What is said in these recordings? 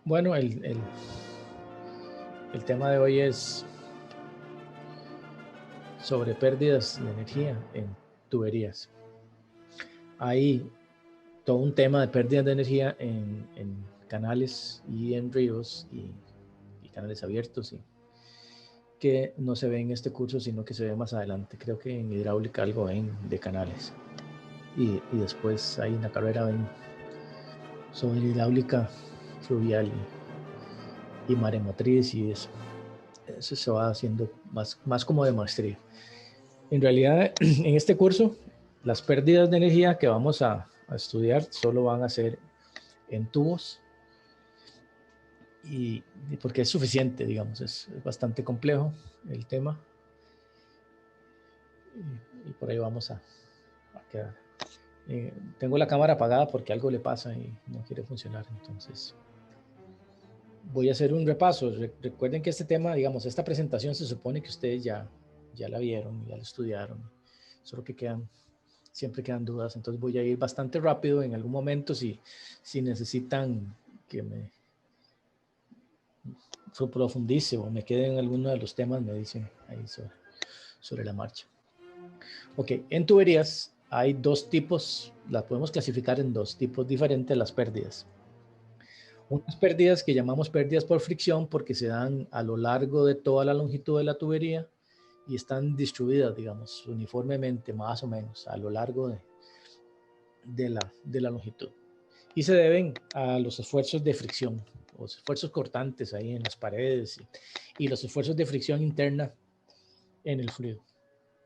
Bueno, el tema de hoy es sobre pérdidas de energía en tuberías. Hay todo un tema de pérdidas de energía en canales y en ríos y canales abiertos que no se ve en este curso, sino que se ve más adelante. Creo que en hidráulica algo ven de canales. Y después hay una carrera sobre hidráulica fluvial y maremotriz y eso se va haciendo más como de maestría. En realidad, en este curso, las pérdidas de energía que vamos a estudiar solo van a ser en tubos y porque es suficiente, digamos, es bastante complejo el tema y por ahí vamos a quedar. Tengo la cámara apagada porque algo le pasa y no quiere funcionar, entonces voy a hacer un repaso. Recuerden que este tema, digamos, esta presentación se supone que ustedes ya la vieron, ya la estudiaron, solo que siempre quedan dudas, entonces voy a ir bastante rápido en algún momento si necesitan que me profundice o me quede en alguno de los temas, me dicen ahí sobre la marcha. Ok, en tuberías hay dos tipos, las podemos clasificar en dos tipos diferentes las pérdidas. Unas pérdidas que llamamos pérdidas por fricción porque se dan a lo largo de toda la longitud de la tubería y están distribuidas, digamos, uniformemente, más o menos, a lo largo de la longitud. Y se deben a los esfuerzos de fricción, los esfuerzos cortantes ahí en las paredes y los esfuerzos de fricción interna en el fluido.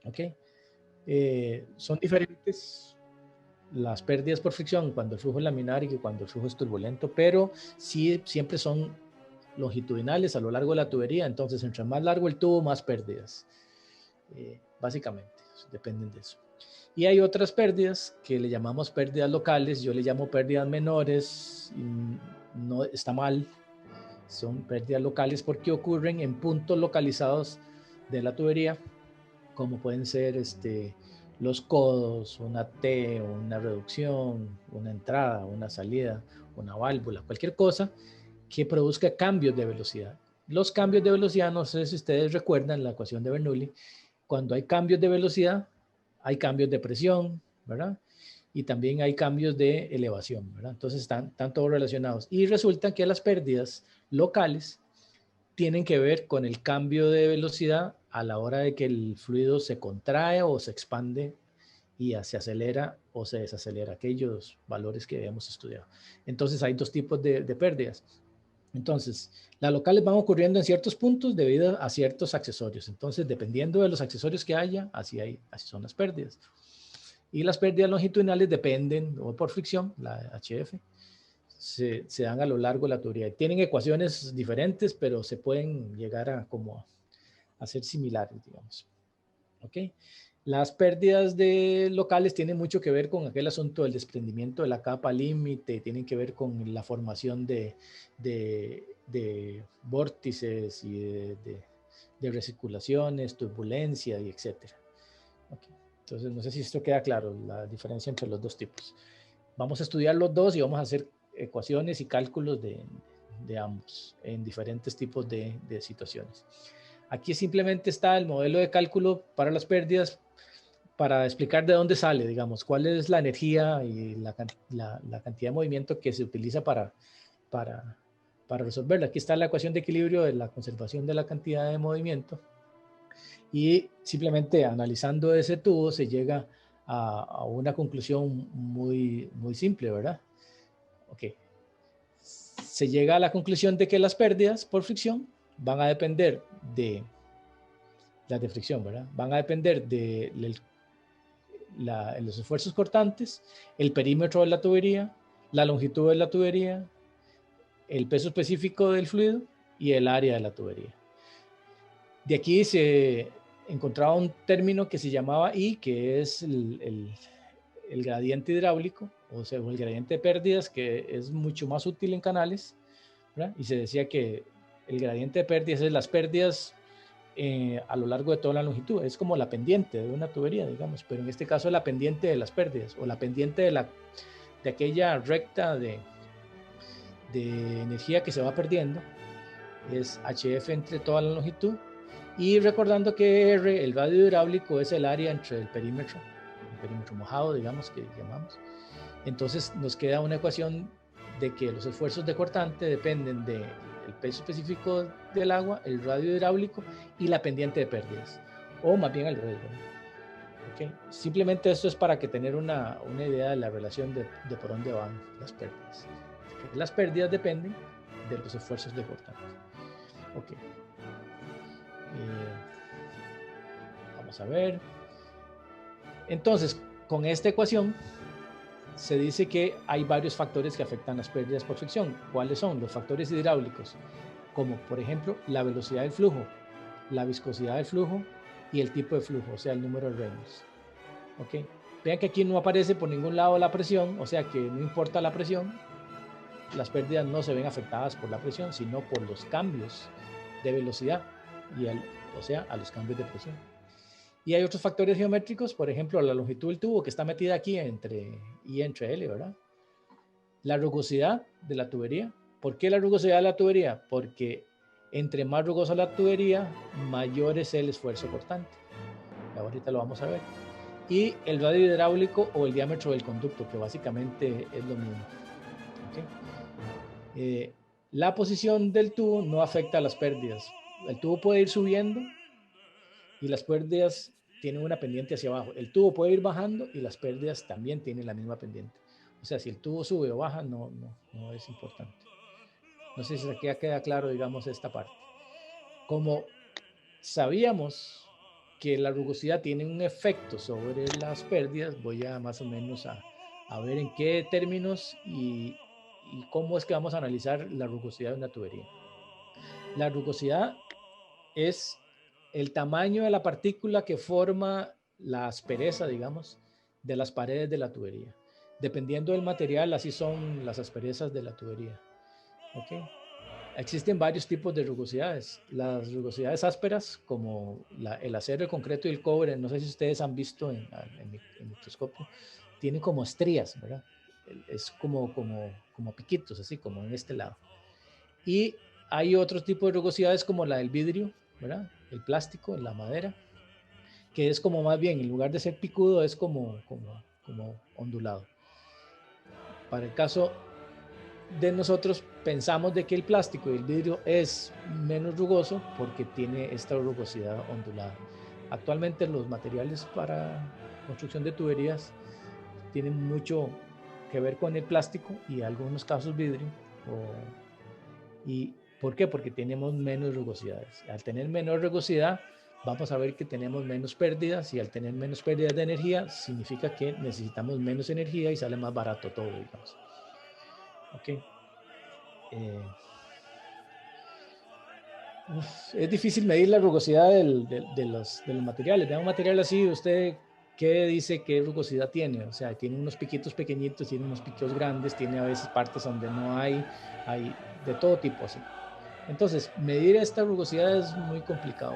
¿Ok? Son diferentes las pérdidas por fricción cuando el flujo es laminar y cuando el flujo es turbulento, pero sí siempre son longitudinales a lo largo de la tubería, entonces entre más largo el tubo, más pérdidas. Básicamente, dependen de eso. Y hay otras pérdidas que le llamamos pérdidas locales, yo le llamo pérdidas menores, no está mal, son pérdidas locales porque ocurren en puntos localizados de la tubería, como pueden ser los codos, una T, una reducción, una entrada, una salida, una válvula, cualquier cosa que produzca cambios de velocidad. Los cambios de velocidad, no sé si ustedes recuerdan la ecuación de Bernoulli, cuando hay cambios de velocidad, hay cambios de presión, ¿verdad? Y también hay cambios de elevación, ¿verdad? Entonces están todos relacionados. Y resulta que las pérdidas locales tienen que ver con el cambio de velocidad a la hora de que el fluido se contrae o se expande y se acelera o se desacelera, aquellos valores que hemos estudiado. Entonces hay dos tipos de pérdidas. Entonces, las locales van ocurriendo en ciertos puntos debido a ciertos accesorios. Entonces, dependiendo de los accesorios que haya, así son las pérdidas. Y las pérdidas longitudinales dependen, o por fricción, la HF, se dan a lo largo de la tubería. Tienen ecuaciones diferentes, pero se pueden llegar a ser similares, digamos. ¿Ok? Las pérdidas locales tienen mucho que ver con aquel asunto del desprendimiento de la capa límite, tienen que ver con la formación de vórtices y de recirculaciones, turbulencia y etcétera. Okay. Entonces, no sé si esto queda claro, la diferencia entre los dos tipos. Vamos a estudiar los dos y vamos a hacer ecuaciones y cálculos de ambos en diferentes tipos de situaciones. Aquí simplemente está el modelo de cálculo para las pérdidas para explicar de dónde sale, digamos, cuál es la energía y la cantidad de movimiento que se utiliza para resolverla. Aquí está la ecuación de equilibrio de la conservación de la cantidad de movimiento y simplemente analizando ese tubo se llega a una conclusión muy simple, ¿verdad? Ok. Se llega a la conclusión de que las pérdidas por fricción van a depender de las de fricción, ¿verdad? Van a depender de los esfuerzos cortantes, el perímetro de la tubería, la longitud de la tubería, el peso específico del fluido y el área de la tubería. De aquí se encontraba un término que se llamaba I, que es el gradiente hidráulico, o sea, el gradiente de pérdidas, que es mucho más útil en canales, ¿verdad? Y se decía que el gradiente de pérdidas es las pérdidas a lo largo de toda la longitud. Es como la pendiente de una tubería, digamos, pero en este caso la pendiente de las pérdidas o la pendiente de aquella recta de energía que se va perdiendo es HF entre toda la longitud, y recordando que R, el radio hidráulico, es el área entre el perímetro mojado, digamos, que llamamos. Entonces nos queda una ecuación de que los esfuerzos de cortante dependen del peso específico del agua, el radio hidráulico y la pendiente de pérdidas, o más bien al revés, ¿no? Okay. Simplemente esto es para que tener una idea de la relación de por dónde van las pérdidas. Okay. Las pérdidas dependen de los esfuerzos de cortante. Ok. Vamos a ver. Entonces, con esta ecuación se dice que hay varios factores que afectan las pérdidas por fricción. ¿Cuáles son? Los factores hidráulicos, como por ejemplo la velocidad del flujo, la viscosidad del flujo y el tipo de flujo, o sea, el número de Reynolds. ¿Ok? Vean que aquí no aparece por ningún lado la presión, o sea que no importa la presión, las pérdidas no se ven afectadas por la presión, sino por los cambios de velocidad, o sea, a los cambios de presión. Y hay otros factores geométricos, por ejemplo, la longitud del tubo que está metida aquí entre I entre L, ¿verdad? La rugosidad de la tubería. ¿Por qué la rugosidad de la tubería? Porque entre más rugosa la tubería, mayor es el esfuerzo cortante. Ahorita lo vamos a ver. Y el radio hidráulico o el diámetro del conducto, que básicamente es lo mismo. ¿Okay? La posición del tubo no afecta a las pérdidas. El tubo puede ir subiendo y las pérdidas tienen una pendiente hacia abajo. El tubo puede ir bajando y las pérdidas también tienen la misma pendiente. O sea, si el tubo sube o baja, no es importante. No sé si aquí ya queda claro, digamos, esta parte. Como sabíamos que la rugosidad tiene un efecto sobre las pérdidas, voy a más o menos a ver en qué términos y cómo es que vamos a analizar la rugosidad de una tubería. La rugosidad es el tamaño de la partícula que forma la aspereza, digamos, de las paredes de la tubería. Dependiendo del material, así son las asperezas de la tubería. ¿Okay? Existen varios tipos de rugosidades. Las rugosidades ásperas, como el acero, el concreto y el cobre, no sé si ustedes han visto en microscopio, tienen como estrías, ¿verdad? Es como piquitos, así como en este lado. Y hay otro tipo de rugosidades como la del vidrio, ¿verdad? El plástico, la madera, que es como más bien, en lugar de ser picudo, es como ondulado. Para el caso de nosotros, pensamos de que el plástico y el vidrio es menos rugoso porque tiene esta rugosidad ondulada. Actualmente los materiales para construcción de tuberías tienen mucho que ver con el plástico y en algunos casos vidrio. ¿Y por qué? Porque tenemos menos rugosidades. Al tener menor rugosidad, vamos a ver que tenemos menos pérdidas, y al tener menos pérdidas de energía, significa que necesitamos menos energía y sale más barato todo, digamos. Ok. Es difícil medir la rugosidad de los materiales. De un material así, ¿usted qué dice qué rugosidad tiene? O sea, tiene unos piquitos pequeñitos, tiene unos piquitos grandes, tiene a veces partes donde no hay de todo tipo así. Entonces, medir esta rugosidad es muy complicado.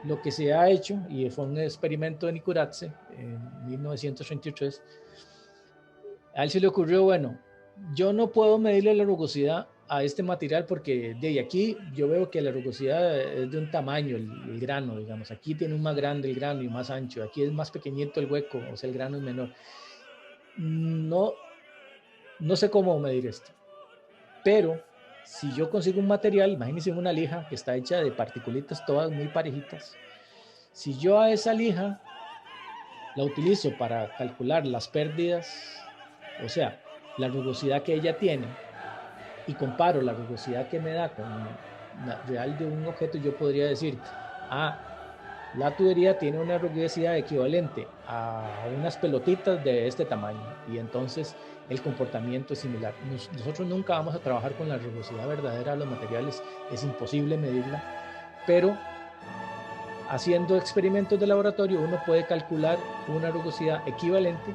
Lo que se ha hecho, y fue un experimento de Nikuradse en 1933, a él se le ocurrió, bueno, yo no puedo medirle la rugosidad a este material porque de aquí yo veo que la rugosidad es de un tamaño, el grano, digamos. Aquí tiene un más grande el grano y más ancho. Aquí es más pequeñito el hueco, o sea, el grano es menor. No sé cómo medir esto. Pero si yo consigo un material, imagínense una lija que está hecha de partículas todas muy parejitas. Si yo a esa lija la utilizo para calcular las pérdidas, o sea, la rugosidad que ella tiene, y comparo la rugosidad que me da con la real de un objeto, yo podría decir, la tubería tiene una rugosidad equivalente a unas pelotitas de este tamaño, y entonces el comportamiento es similar. Nosotros nunca vamos a trabajar con la rugosidad verdadera de los materiales, es imposible medirla, pero haciendo experimentos de laboratorio uno puede calcular una rugosidad equivalente.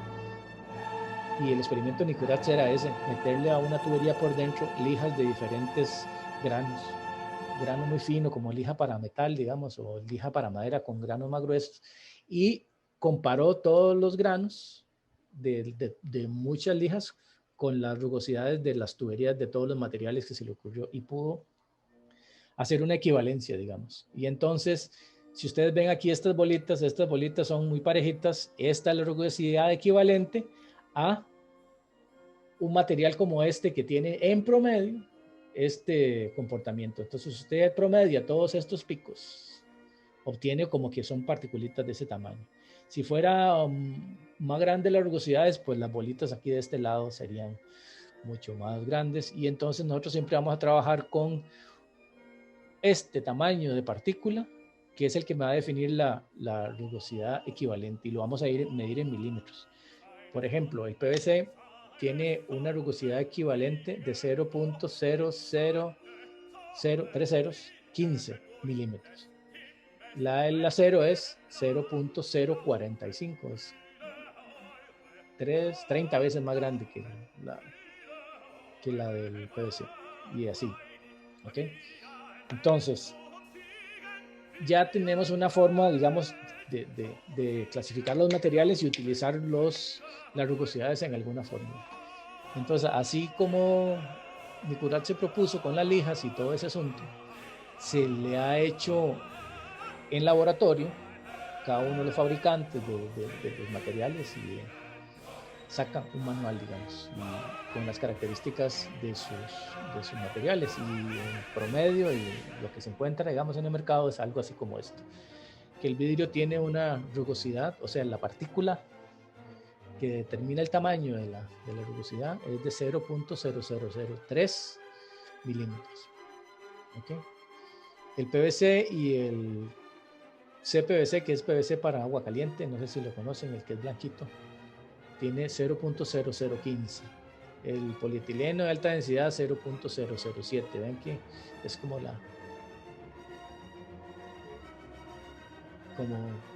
Y el experimento de Nikuradse era ese, meterle a una tubería por dentro lijas de diferentes granos. Grano muy fino como lija para metal, digamos, o lija para madera con granos más gruesos. Y comparó todos los granos de muchas lijas con las rugosidades de las tuberías de todos los materiales que se le ocurrió y pudo hacer una equivalencia, digamos. Y entonces, si ustedes ven aquí estas bolitas son muy parejitas. Esta es la rugosidad equivalente a un material como este que tiene en promedio este comportamiento. Entonces, usted promedia todos estos picos, obtiene como que son particulitas de ese tamaño. Si fuera más grande las rugosidades, pues las bolitas aquí de este lado serían mucho más grandes. Y entonces nosotros siempre vamos a trabajar con este tamaño de partícula, que es el que me va a definir la rugosidad equivalente, y lo vamos a medir en milímetros. Por ejemplo, el PVC tiene una rugosidad equivalente de 0.00015 milímetros. El acero es 0.045, es 30 veces más grande que la del PVC, y así, ¿ok? Entonces, ya tenemos una forma, digamos, de clasificar los materiales y utilizar las rugosidades en alguna forma. Entonces, así como Nicurat se propuso con las lijas y todo ese asunto, se le ha hecho en laboratorio, cada uno de los fabricantes de los materiales, y saca un manual, digamos, con las características de sus materiales, y en promedio y lo que se encuentra, digamos, en el mercado es algo así como esto, que el vidrio tiene una rugosidad, o sea, la partícula que determina el tamaño de la rugosidad es de 0.0003 milímetros. ¿Okay? El PVC y el CPVC, que es PVC para agua caliente, no sé si lo conocen, el que es blanquito, tiene 0.0015. El polietileno de alta densidad 0.007. Ven que es como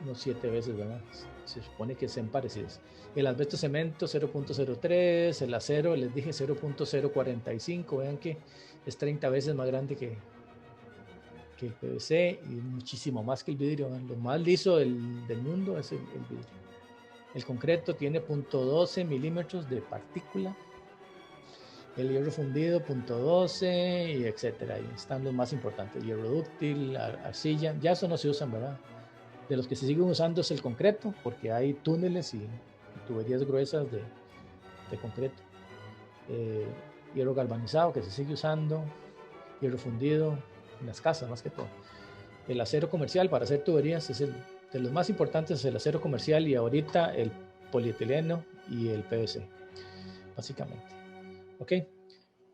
unos 7 veces, ¿verdad? Se supone que sean parecidos. El asbesto cemento 0.03, el acero les dije 0.045. Vean que es 30 veces más grande que el PVC y muchísimo más que el vidrio. Lo más liso del mundo es el vidrio. El concreto tiene 0.12 milímetros de partícula. El hierro fundido 0.12 y etcétera. Ahí están los más importantes. Hierro dúctil, arcilla. Ya eso no se usan, ¿verdad? De los que se siguen usando es el concreto, porque hay túneles y tuberías gruesas de concreto. Hierro galvanizado que se sigue usando. Hierro fundido en las casas más que todo. El acero comercial para hacer tuberías es de los más importantes, es el acero comercial, y ahorita el polietileno y el PVC, básicamente. ¿Ok?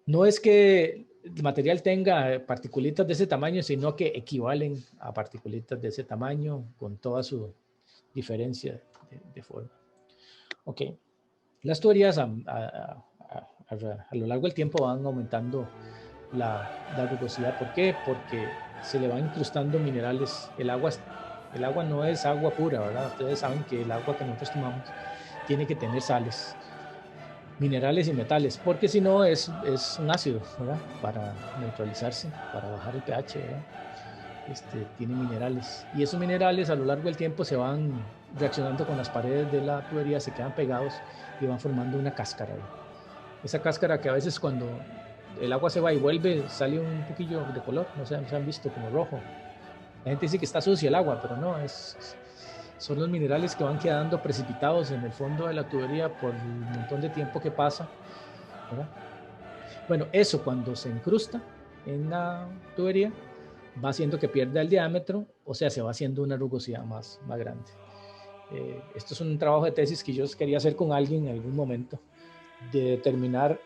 No es que el material tenga particulitas de ese tamaño, sino que equivalen a particulitas de ese tamaño con toda su diferencia de forma. Ok. Las tuberías a lo largo del tiempo van aumentando la rugosidad. ¿Por qué? Porque se le van incrustando minerales. El agua no es agua pura, ¿verdad? Ustedes saben que el agua que nosotros tomamos tiene que tener sales, minerales y metales, porque si no es un ácido, ¿verdad? Para neutralizarse, para bajar el pH, ¿verdad? Tiene minerales, y esos minerales a lo largo del tiempo se van reaccionando con las paredes de la tubería, se quedan pegados y van formando una cáscara, ¿verdad? Esa cáscara que a veces cuando el agua se va y vuelve sale un poquillo de color, no sé, se han visto como rojo. La gente dice que está sucia el agua, pero no, son los minerales que van quedando precipitados en el fondo de la tubería por el montón de tiempo que pasa, ¿verdad? Bueno, eso cuando se incrusta en la tubería va haciendo que pierda el diámetro, o sea, se va haciendo una rugosidad más grande. Esto es un trabajo de tesis que yo quería hacer con alguien en algún momento, de determinar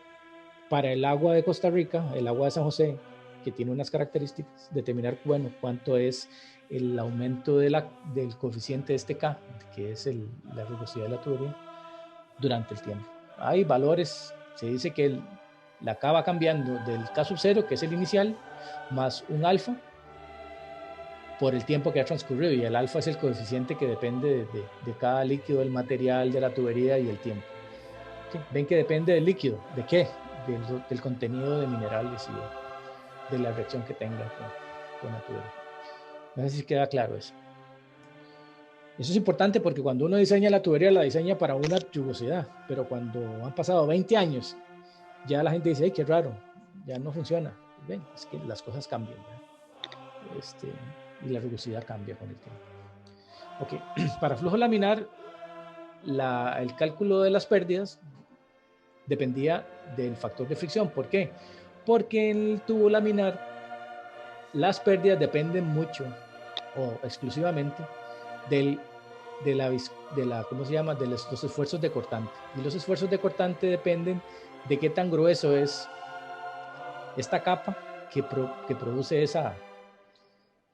para el agua de Costa Rica, el agua de San José, que tiene unas características, determinar, bueno, cuánto es el aumento del coeficiente de este K, que es la rugosidad de la tubería, durante el tiempo. Hay valores, se dice que la K va cambiando del K sub 0, que es el inicial, más un alfa, por el tiempo que ha transcurrido, y el alfa es el coeficiente que depende de cada líquido, del material, de la tubería y el tiempo. ¿Sí? Ven que depende del líquido, ¿de qué? Del contenido de minerales y de la reacción que tenga con la tubería. No sé si queda claro eso. Eso es importante porque cuando uno diseña la tubería, la diseña para una rugosidad, pero cuando han pasado 20 años ya la gente dice, ¡ay, qué raro! Ya no funciona. Ven, es que las cosas cambian, ¿verdad? Y la rugosidad cambia con el tiempo. Ok, para flujo laminar, el cálculo de las pérdidas dependía del factor de fricción. ¿Por qué? Porque en el tubo laminar las pérdidas dependen mucho o exclusivamente ¿cómo se llama? De los esfuerzos de cortante. Y los esfuerzos de cortante dependen de qué tan grueso es esta capa que produce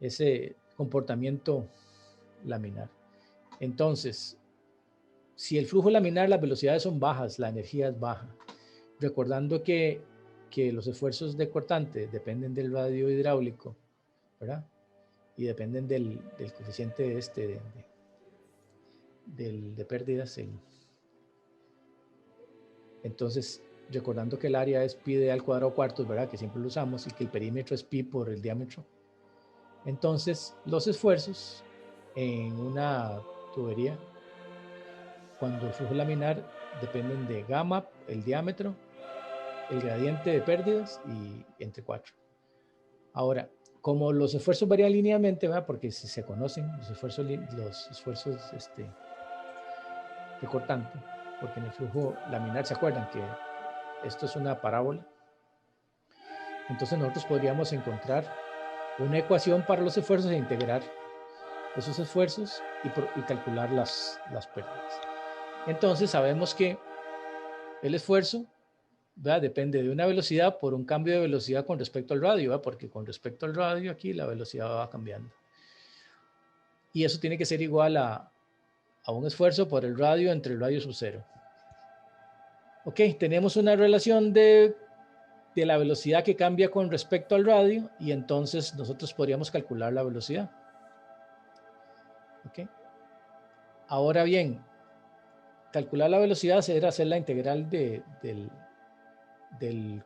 ese comportamiento laminar. Entonces, si el flujo laminar, las velocidades son bajas, la energía es baja. Recordando que los esfuerzos de cortante dependen del radio hidráulico, ¿verdad? Y dependen del coeficiente de pérdidas. Entonces, recordando que el área es pi d al cuadrado cuartos, ¿verdad? Que siempre lo usamos, y que el perímetro es pi por el diámetro. Entonces, los esfuerzos en una tubería, cuando el flujo laminar, dependen de gamma, el diámetro, el gradiente de pérdidas y entre 4. Ahora, como los esfuerzos varían linealmente, ¿verdad? Porque si se conocen los esfuerzos de cortante, porque en el flujo laminar, ¿se acuerdan que esto es una parábola? Entonces nosotros podríamos encontrar una ecuación para los esfuerzos e integrar esos esfuerzos y calcular las pérdidas. Entonces sabemos que el esfuerzo, ¿verdad?, depende de una velocidad por un cambio de velocidad con respecto al radio, ¿verdad? Porque con respecto al radio aquí la velocidad va cambiando. Y eso tiene que ser igual a un esfuerzo por el radio entre el radio sub 0. Ok, tenemos una relación de la velocidad que cambia con respecto al radio y entonces nosotros podríamos calcular la velocidad. Ok. Ahora bien, calcular la velocidad será hacer la integral del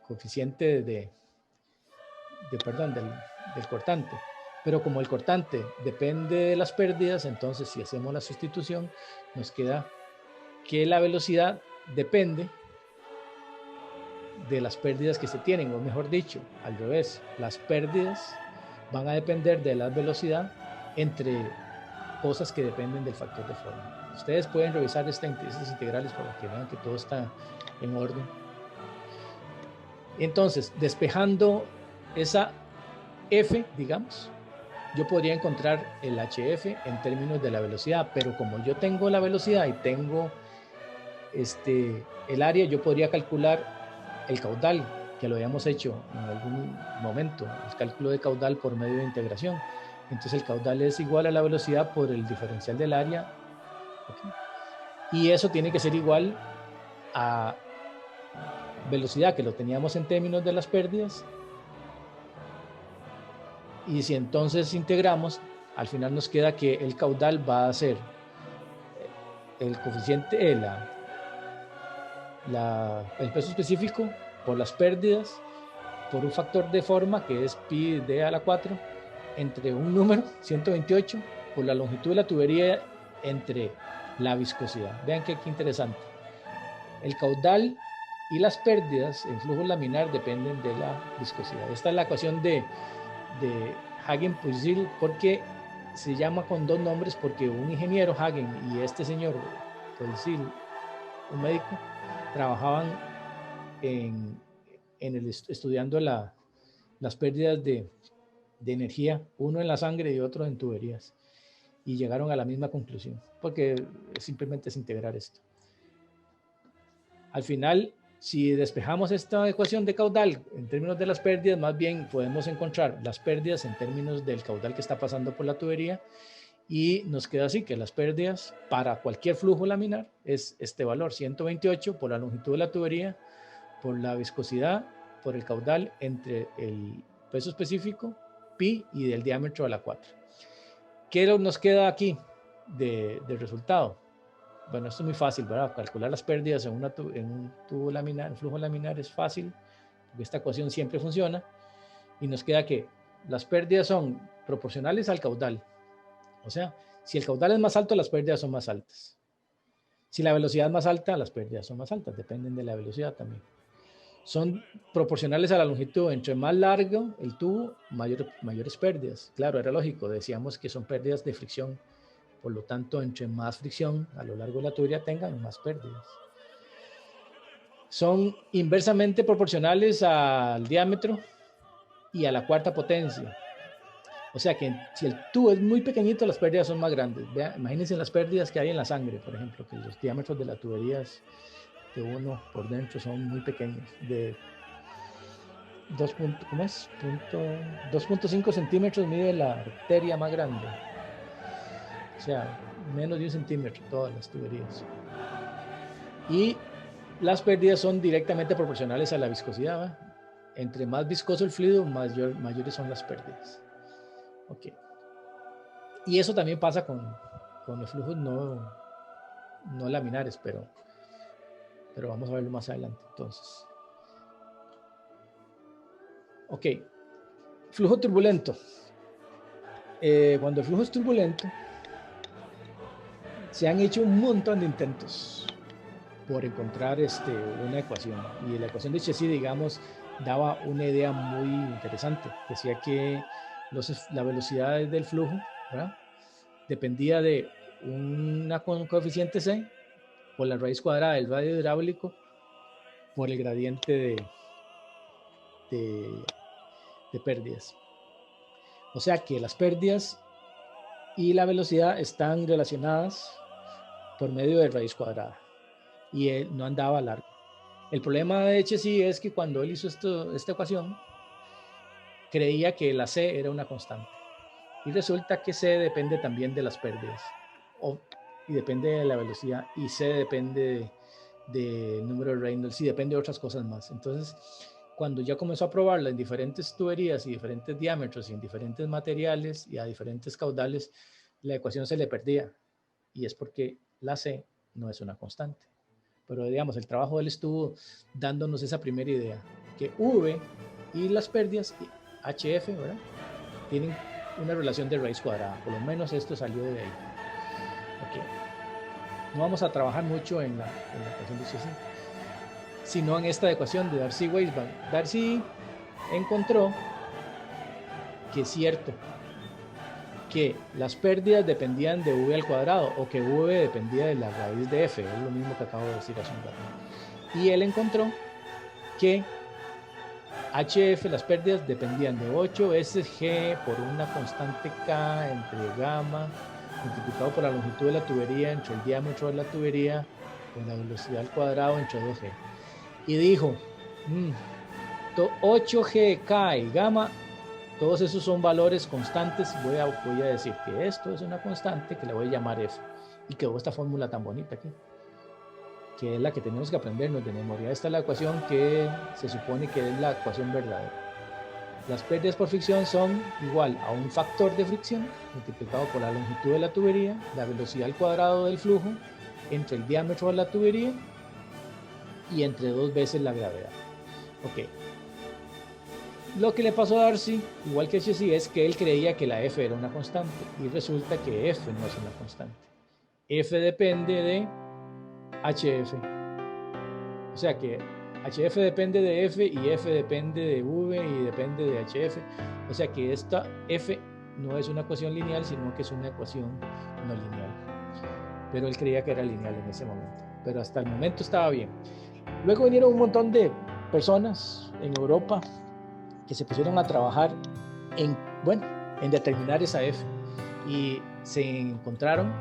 coeficiente del cortante. Pero como el cortante depende de las pérdidas, entonces si hacemos la sustitución, nos queda que la velocidad depende de las pérdidas que se tienen, o mejor dicho, al revés, las pérdidas van a depender de la velocidad entre cosas que dependen del factor de forma. Ustedes pueden revisar estas integrales para que vean que todo está en orden. Entonces, despejando esa F, digamos, yo podría encontrar el HF en términos de la velocidad, pero como yo tengo la velocidad y tengo el área, yo podría calcular el caudal, que lo habíamos hecho en algún momento, el cálculo de caudal por medio de integración. Entonces el caudal es igual a la velocidad por el diferencial del área. Okay. Y eso tiene que ser igual a velocidad, que lo teníamos en términos de las pérdidas. Y si entonces integramos, al final nos queda que el caudal va a ser el coeficiente, el peso específico por las pérdidas, por un factor de forma que es pi d a la 4, entre un número, 128, por la longitud de la tubería entre la viscosidad. Vean qué interesante. El caudal y las pérdidas en flujo laminar dependen de la viscosidad. Esta es la ecuación de Hagen-Poiseuille, porque se llama con dos nombres, porque un ingeniero, Hagen, y este señor Poiseuille, un médico, trabajaban estudiando las pérdidas de energía, uno en la sangre y otro en tuberías, y llegaron a la misma conclusión, porque simplemente es integrar esto. Al final, si despejamos esta ecuación de caudal en términos de las pérdidas, más bien podemos encontrar las pérdidas en términos del caudal que está pasando por la tubería, y nos queda así que las pérdidas para cualquier flujo laminar es este valor, 128 por la longitud de la tubería, por la viscosidad, por el caudal entre el peso específico, pi, y del diámetro a la 4. ¿Qué nos queda aquí de resultado? Bueno, esto es muy fácil, ¿verdad? Calcular las pérdidas en un tubo laminar, en flujo laminar es fácil, porque esta ecuación siempre funciona, y nos queda que las pérdidas son proporcionales al caudal. O sea, si el caudal es más alto, las pérdidas son más altas. Si la velocidad es más alta, las pérdidas son más altas, dependen de la velocidad también. son proporcionales a la longitud. Entre más largo el tubo, mayores pérdidas. Claro, era lógico, decíamos que son pérdidas de fricción. Por lo tanto, entre más fricción a lo largo de la tubería tengan, más pérdidas. Son inversamente proporcionales al diámetro y a la cuarta potencia. O sea que si el tubo es muy pequeñito, las pérdidas son más grandes. Vean, imagínense las pérdidas que hay en la sangre, por ejemplo, que los diámetros de las tuberías de uno por dentro son muy pequeños, de 2.5 centímetros mide la arteria más grande. O sea, menos de 1 centímetro todas las tuberías. Y las pérdidas son directamente proporcionales a la viscosidad, ¿va? Entre más viscoso el fluido, mayores son las pérdidas. Ok. Y eso también pasa con los flujos no laminares, pero vamos a verlo más adelante. Entonces, ok. Flujo turbulento. Cuando el flujo es turbulento, se han hecho un montón de intentos por encontrar una ecuación. Y la ecuación de Chezy, digamos, daba una idea muy interesante. Decía que la velocidad del flujo, ¿verdad?, dependía de un coeficiente C por la raíz cuadrada del radio hidráulico por el gradiente de pérdidas. O sea que las pérdidas y la velocidad están relacionadas por medio de raíz cuadrada, y él no andaba largo. El problema de Chezy es que cuando él hizo esta ecuación, creía que la C era una constante, y resulta que C depende también de las pérdidas, y depende de la velocidad, y C depende del número de Reynolds, y depende de otras cosas más. Entonces, cuando ya comenzó a probarla en diferentes tuberías y diferentes diámetros y en diferentes materiales y a diferentes caudales, la ecuación se le perdía, y es porque la C no es una constante. Pero digamos, el trabajo de él estuvo dándonos esa primera idea, que V y las pérdidas, HF, ¿verdad?, tienen una relación de raíz cuadrada. Por lo menos esto salió de ahí. Ok. No vamos a trabajar mucho en la ecuación de Chezy, sino en esta ecuación de Darcy-Weisbach. Darcy encontró que es cierto que las pérdidas dependían de V al cuadrado, o que V dependía de la raíz de F, es lo mismo que acabo de decir hace un rato. Y él encontró que HF, las pérdidas, dependían de 8 veces G por una constante K entre gamma, multiplicado por la longitud de la tubería entre el diámetro de la tubería, con la velocidad al cuadrado entre 2G. Y dijo, 8G, K y gamma, todos esos son valores constantes. Voy a decir que esto es una constante que le voy a llamar F. Y quedó esta fórmula tan bonita aquí, que es la que tenemos que aprendernos de memoria. Esta es la ecuación que se supone que es la ecuación verdadera. Las pérdidas por fricción son igual a un factor de fricción multiplicado por la longitud de la tubería, la velocidad al cuadrado del flujo, entre el diámetro de la tubería y entre 2 veces la gravedad. Ok. Lo que le pasó a Darcy, igual que Chezy, es que él creía que la F era una constante, y resulta que F no es una constante. F depende de HF. O sea que HF depende de F, y F depende de V, y depende de HF. O sea que esta F no es una ecuación lineal, sino que es una ecuación no lineal. Pero él creía que era lineal en ese momento. Pero hasta el momento estaba bien. Luego vinieron un montón de personas en Europa que se pusieron a trabajar en determinar esa F, y se encontraron,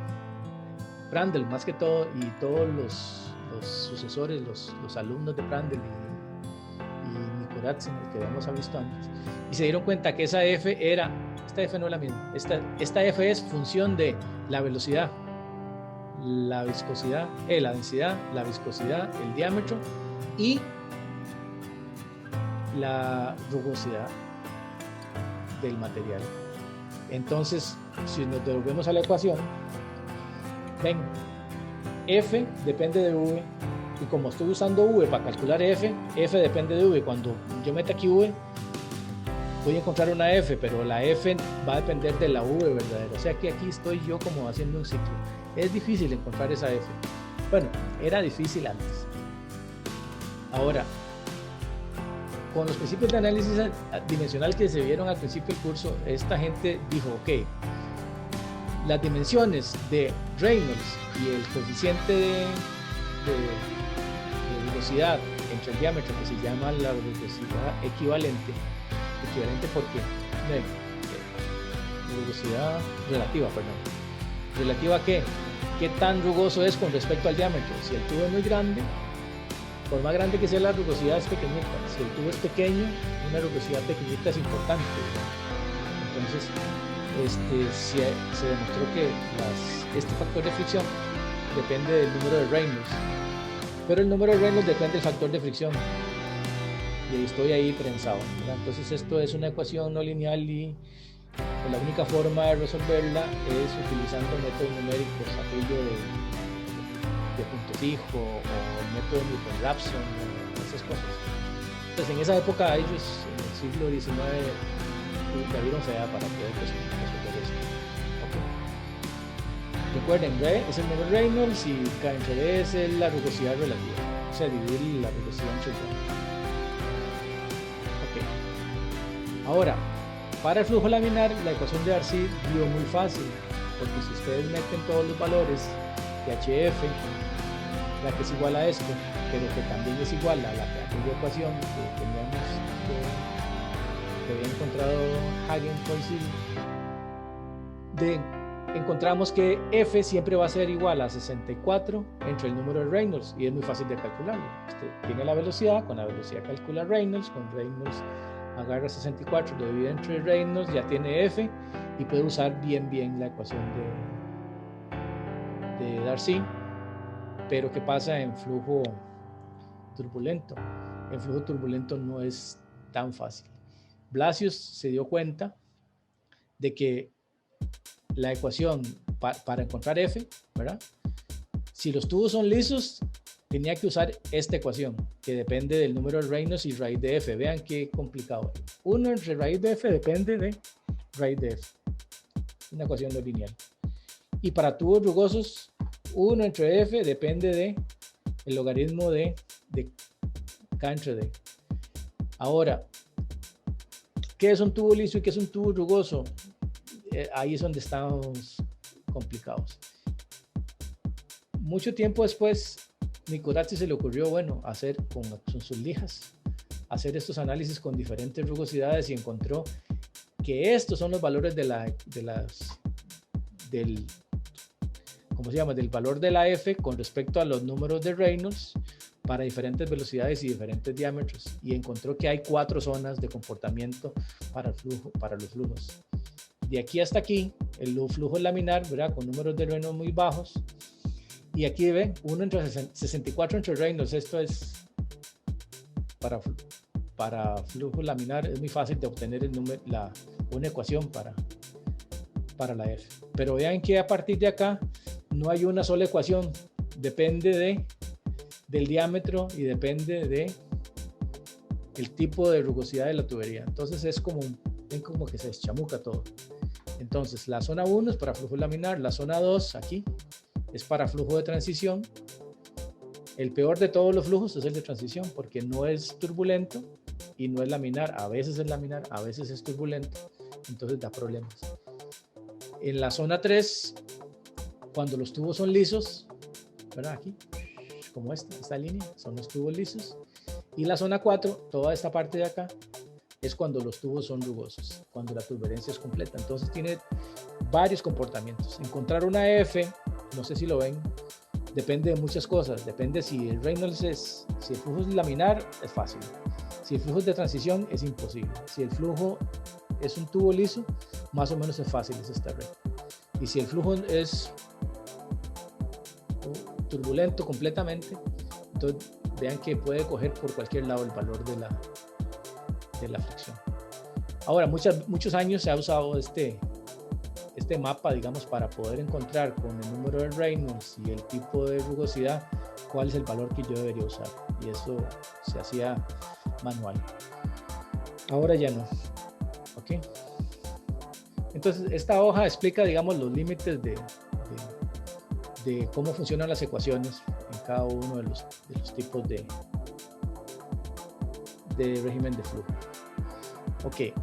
Prandtl más que todo, y todos los sucesores, los alumnos de Prandtl y Nicoratzen, el que habíamos visto antes, y se dieron cuenta que esa F esta F no es la misma, esta F es función de la velocidad, la viscosidad, la densidad, la viscosidad, el diámetro y la rugosidad del material. Entonces, si nos devolvemos a la ecuación, ven, F depende de V, y como estoy usando V para calcular F depende de V. Cuando yo meta aquí V, voy a encontrar una F, pero la F va a depender de la V verdadera. O sea que aquí estoy yo como haciendo un ciclo. Es difícil encontrar esa F. Bueno, era difícil antes. Ahora, con los principios de análisis dimensional que se vieron al principio del curso, esta gente dijo, ok, las dimensiones de Reynolds y el coeficiente de rugosidad entre el diámetro, que se llama la rugosidad equivalente porque rugosidad relativa, perdón. ¿Relativa a qué? ¿Qué tan rugoso es con respecto al diámetro? Si el tubo es muy grande, por más grande que sea la rugosidad es pequeñita. Si el tubo es pequeño, una rugosidad pequeñita es importante. Entonces, se demostró que este factor de fricción depende del número de Reynolds, pero el número de Reynolds depende del factor de fricción, y estoy ahí prensado, ¿verdad? Entonces esto es una ecuación no lineal y la única forma de resolverla es utilizando métodos numéricos, aquello de punto fijo o el método de Newton-Raphson, esas cosas. Entonces en esa época ellos, en el siglo XIX, la vieron fea para poder resolver esto. Okay. Recuerden, R es el número de Reynolds y K entre D es la rugosidad relativa, o sea, dividir la rugosidad entre D. Okay. Ahora, para el flujo laminar, la ecuación de Darcy dio muy fácil, porque si ustedes meten todos los valores de HF, la que es igual a esto, pero que también es igual a aquella ecuación que teníamos, que había encontrado Hagen encontramos que F siempre va a ser igual a 64 entre el número de Reynolds, y es muy fácil de calcularlo. Usted tiene la velocidad, con la velocidad calcula Reynolds, con Reynolds agarra 64, lo divide entre Reynolds, ya tiene F, y puede usar bien la ecuación de Darcy. Pero ¿qué pasa en flujo turbulento? En flujo turbulento no es tan fácil. Blasius se dio cuenta de que la ecuación para encontrar F, ¿verdad? Si los tubos son lisos, tenía que usar esta ecuación, que depende del número de Reynolds y raíz de F. Vean qué complicado. 1 entre raíz de F depende de raíz de F. Una ecuación no lineal. Y para tubos rugosos, 1 entre F depende de el logaritmo de K entre D. Ahora, ¿qué es un tubo liso y qué es un tubo rugoso? Ahí es donde estamos complicados. Mucho tiempo después, Nicorazzi se le ocurrió, bueno, hacer con sus lijas, hacer estos análisis con diferentes rugosidades, y encontró que estos son los valores del valor de la F con respecto a los números de Reynolds para diferentes velocidades y diferentes diámetros, y encontró que hay 4 zonas de comportamiento para los flujos. De aquí hasta aquí, el flujo laminar, ¿verdad?, con números de Reynolds muy bajos, y aquí ven, 1 entre 64 entre Reynolds. Esto es para flujo laminar, es muy fácil de obtener una ecuación para la F. Pero vean que a partir de acá no hay una sola ecuación, depende del diámetro y depende del tipo de rugosidad de la tubería. Entonces es como que se deschamuca todo. Entonces la zona 1 es para flujo laminar, la zona 2 aquí es para flujo de transición. El peor de todos los flujos es el de transición, porque no es turbulento y no es laminar. A veces es laminar, a veces es turbulento, entonces da problemas. En la zona 3, cuando los tubos son lisos, ¿verdad? Aquí, como esta línea, son los tubos lisos. Y la zona 4, toda esta parte de acá, es cuando los tubos son rugosos, cuando la turbulencia es completa. Entonces tiene varios comportamientos. Encontrar una F, no sé si lo ven, depende de muchas cosas. Depende si el Reynolds si el flujo es laminar, es fácil. Si el flujo es de transición, es imposible. Si el flujo es un tubo liso, más o menos es fácil, es esta red. Y si el flujo es turbulento completamente, entonces vean que puede coger por cualquier lado el valor de la fricción. Ahora, muchos años se ha usado este mapa, digamos, para poder encontrar con el número de Reynolds y el tipo de rugosidad cuál es el valor que yo debería usar, y eso se hacía manual. Ahora ya no. ¿Ok? Entonces esta hoja explica, digamos, los límites de cómo funcionan las ecuaciones en cada uno de los tipos de de régimen de flujo. Ok.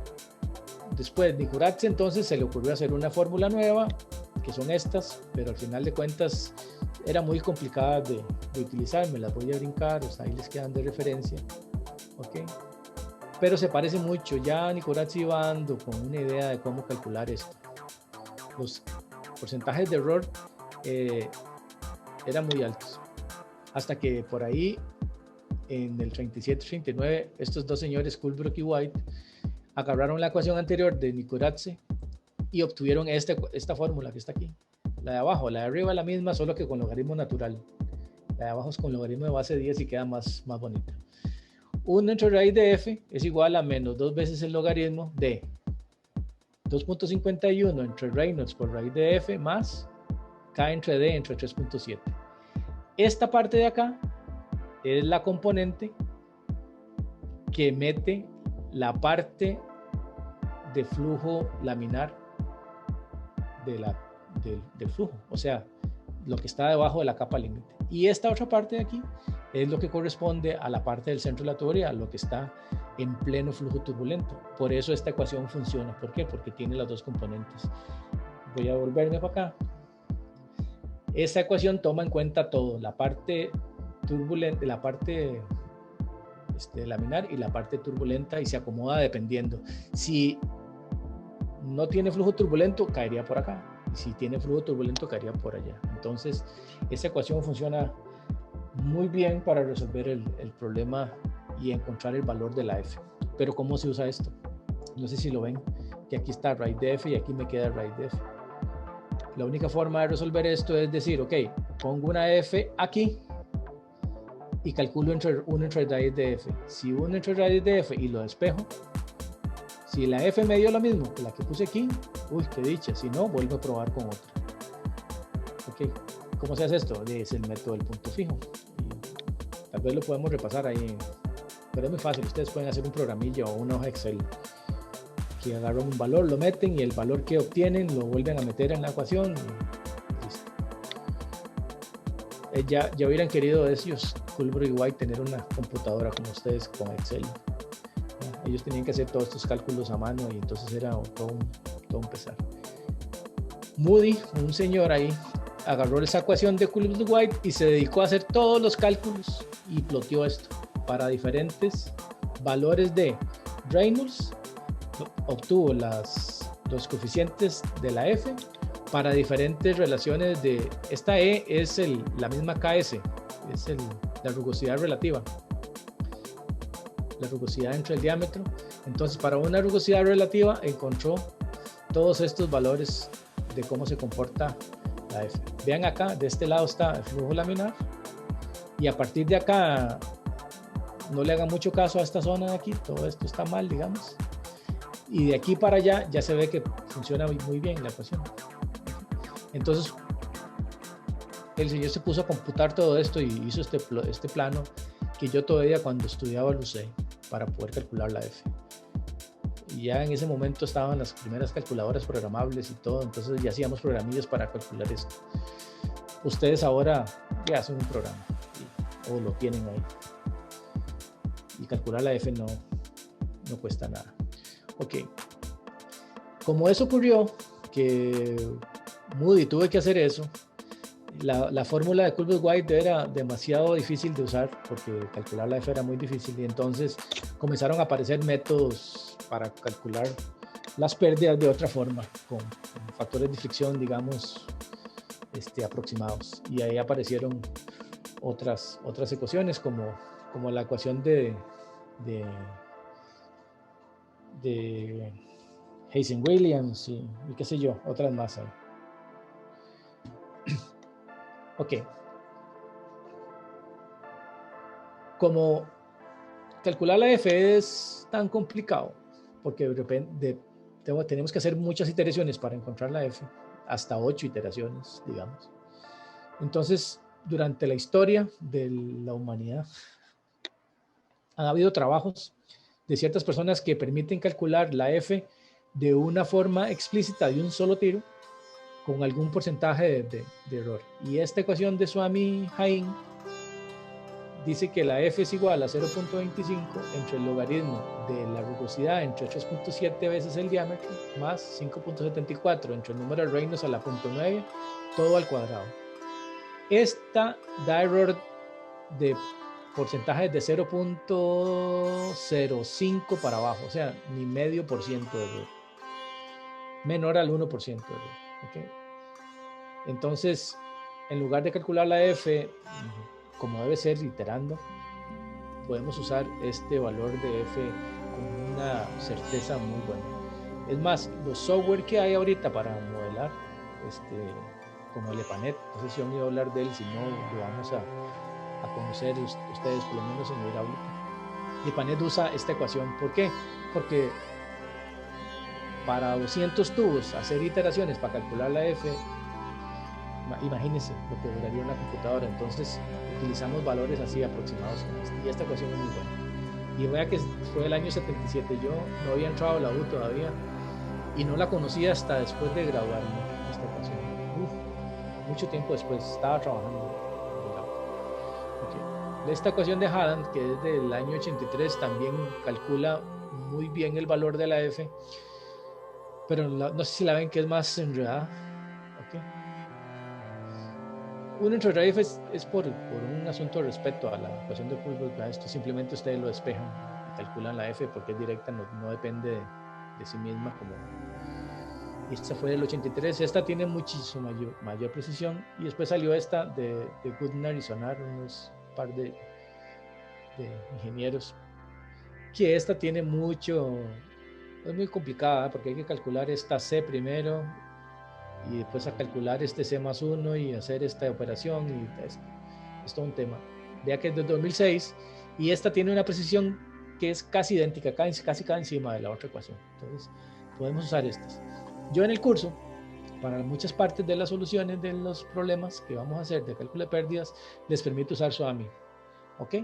Después, Nikuradse entonces se le ocurrió hacer una fórmula nueva, que son estas, pero al final de cuentas era muy complicada de utilizar, me las voy a brincar, o sea, ahí les quedan de referencia. Ok. Pero se parece mucho, ya Nikuradse iba dando con una idea de cómo calcular esto. Los porcentajes de error eran muy altos, hasta que por ahí en el 37-39 estos dos señores, Coolbrook y White, agarraron la ecuación anterior de Nikuradse y obtuvieron esta fórmula que está aquí. La de abajo, la de arriba es la misma, solo que con logaritmo natural. La de abajo es con logaritmo de base 10 y queda más bonita. 1 entre raíz de f es igual a menos 2 veces el logaritmo de 2.51 entre Reynolds por raíz de f más k entre d entre 3.7. Esta parte de acá es la componente que mete la parte de flujo laminar del flujo, o sea, lo que está debajo de la capa límite. Y esta otra parte de aquí es lo que corresponde a la parte del centro de la teoría, lo que está en pleno flujo turbulento. Por eso esta ecuación funciona. ¿Por qué? Porque tiene las dos componentes. Voy a volverme para acá. Esta ecuación toma en cuenta todo, la parte turbulenta, la parte laminar y la parte turbulenta, y se acomoda dependiendo. Si no tiene flujo turbulento, caería por acá. Y si tiene flujo turbulento, caería por allá. Entonces, esta ecuación funciona muy bien para resolver el problema y encontrar el valor de la F. Pero ¿cómo se usa esto? No sé si lo ven, que aquí está raíz de F y aquí me queda raíz de F. La única forma de resolver esto es decir, ok, pongo una F aquí y calculo uno entre raíz de F. Si uno entre raíz de F y lo despejo, si la F me dio lo mismo que la que puse aquí, uy, qué dicha. Si no, vuelvo a probar con otra. Ok, ¿cómo se hace esto? Es el método del punto fijo. Y tal vez lo podemos repasar ahí, pero es muy fácil. Ustedes pueden hacer un programilla o una hoja Excel que agarran un valor, lo meten y el valor que obtienen lo vuelven a meter en la ecuación. Y listo. Ya hubieran querido ellos, Coolbrook y White, tener una computadora como ustedes con Excel. Ellos tenían que hacer todos estos cálculos a mano y entonces era todo un pesar. Moody, un señor ahí, agarró esa ecuación de Coolbrook y White y se dedicó a hacer todos los cálculos y ploteó esto para diferentes valores de Reynolds. Obtuvo los coeficientes de la F para diferentes relaciones de esta E es la misma KS, es la rugosidad relativa, la rugosidad entre el diámetro. Entonces, para una rugosidad relativa encontró todos estos valores de cómo se comporta la F. Vean acá, de este lado está el flujo laminar y a partir de acá no le hagan mucho caso a esta zona de aquí, todo esto está mal, digamos. Y de aquí para allá ya se ve que funciona muy bien la ecuación. Entonces, el señor se puso a computar todo esto y hizo este plano que yo todavía cuando estudiaba lo usé para poder calcular la F. Y ya en ese momento estaban las primeras calculadoras programables y todo, entonces ya hacíamos programillas para calcular esto. Ustedes ahora ya hacen un programa o lo tienen ahí. Y calcular la F no cuesta nada. Ok, como eso ocurrió, que Moody tuve que hacer eso, la fórmula de Coolbrook-White era demasiado difícil de usar porque calcular la F era muy difícil y entonces comenzaron a aparecer métodos para calcular las pérdidas de otra forma, con factores de fricción, digamos, aproximados. Y ahí aparecieron otras ecuaciones como la ecuación de Hazen-Williams y qué sé yo, otras más ahí. Ok. Como calcular la F es tan complicado, porque de repente tenemos que hacer muchas iteraciones para encontrar la F, hasta 8 iteraciones, digamos. Entonces, durante la historia de la humanidad, han habido trabajos de ciertas personas que permiten calcular la F de una forma explícita de un solo tiro con algún porcentaje de error. Y esta ecuación de Swami-Hain dice que la F es igual a 0.25 entre el logaritmo de la rugosidad entre 3.7 veces el diámetro más 5.74 entre el número de Reynolds a la 0.9, todo al cuadrado. Esta da error de porcentajes de 0.05 para abajo, o sea, ni medio por ciento de error, menor al 1% de error. ¿Okay? Entonces, en lugar de calcular la F como debe ser, iterando, podemos usar este valor de F con una certeza muy buena. Es más, los software que hay ahorita para modelar, como el EPANET, no sé si han oído hablar de él, si no, lo vamos a conocer ustedes, por lo menos en hidráulica. EPANET usa esta ecuación. ¿Por qué? Porque para 200 tubos, hacer iteraciones para calcular la F, imagínense lo que duraría una computadora. Entonces utilizamos valores así aproximados y esta ecuación es muy buena. Y vea que fue el año 77, yo no había entrado a la U todavía y no la conocía hasta después de graduarme, esta ecuación. Mucho tiempo después estaba trabajando. Okay. Esta ecuación de Haddon, que es del año 83, también calcula muy bien el valor de la F, pero no sé si la ven que es más enredada. Okay. Un enredado es por un asunto de respeto a la ecuación de Coolbrith. Esto simplemente ustedes lo despejan y calculan la F porque es directa, no depende de sí misma. Y esta fue del 83. Esta tiene muchísimo mayor precisión. Y después salió esta de Goodner y Sonar, unos par de ingenieros, que esta tiene mucho, es muy complicada porque hay que calcular esta C primero y después a calcular este C más 1 y hacer esta operación y es todo un tema. Vea que es de 2006 y esta tiene una precisión que es casi idéntica, casi cada encima de la otra ecuación. Entonces podemos usar estas. Yo en el curso, para muchas partes de las soluciones de los problemas que vamos a hacer de cálculo de pérdidas, les permito usar SWAMI. ¿Ok?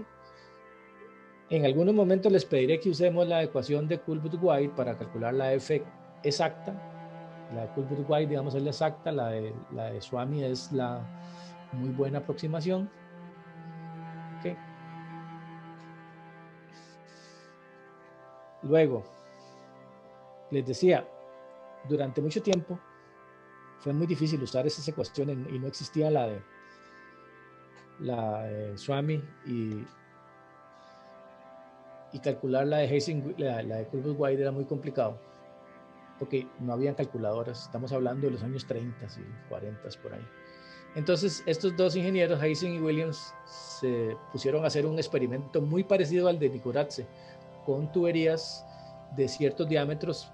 En algunos momentos les pediré que usemos la ecuación de Coolbrith-White para calcular la F exacta. La de Coolbrith-White, digamos, es la exacta. La de SWAMI es la muy buena aproximación. ¿Okay? Luego, les decía, durante mucho tiempo fue muy difícil usar esas ecuaciones y no existía la de SWAMI y calcular la de Coolbrith-White era muy complicado porque no habían calculadoras. Estamos hablando de los años 30 y 40 por ahí. Entonces estos dos ingenieros, Heising y Williams, se pusieron a hacer un experimento muy parecido al de Nikoradze, con tuberías de ciertos diámetros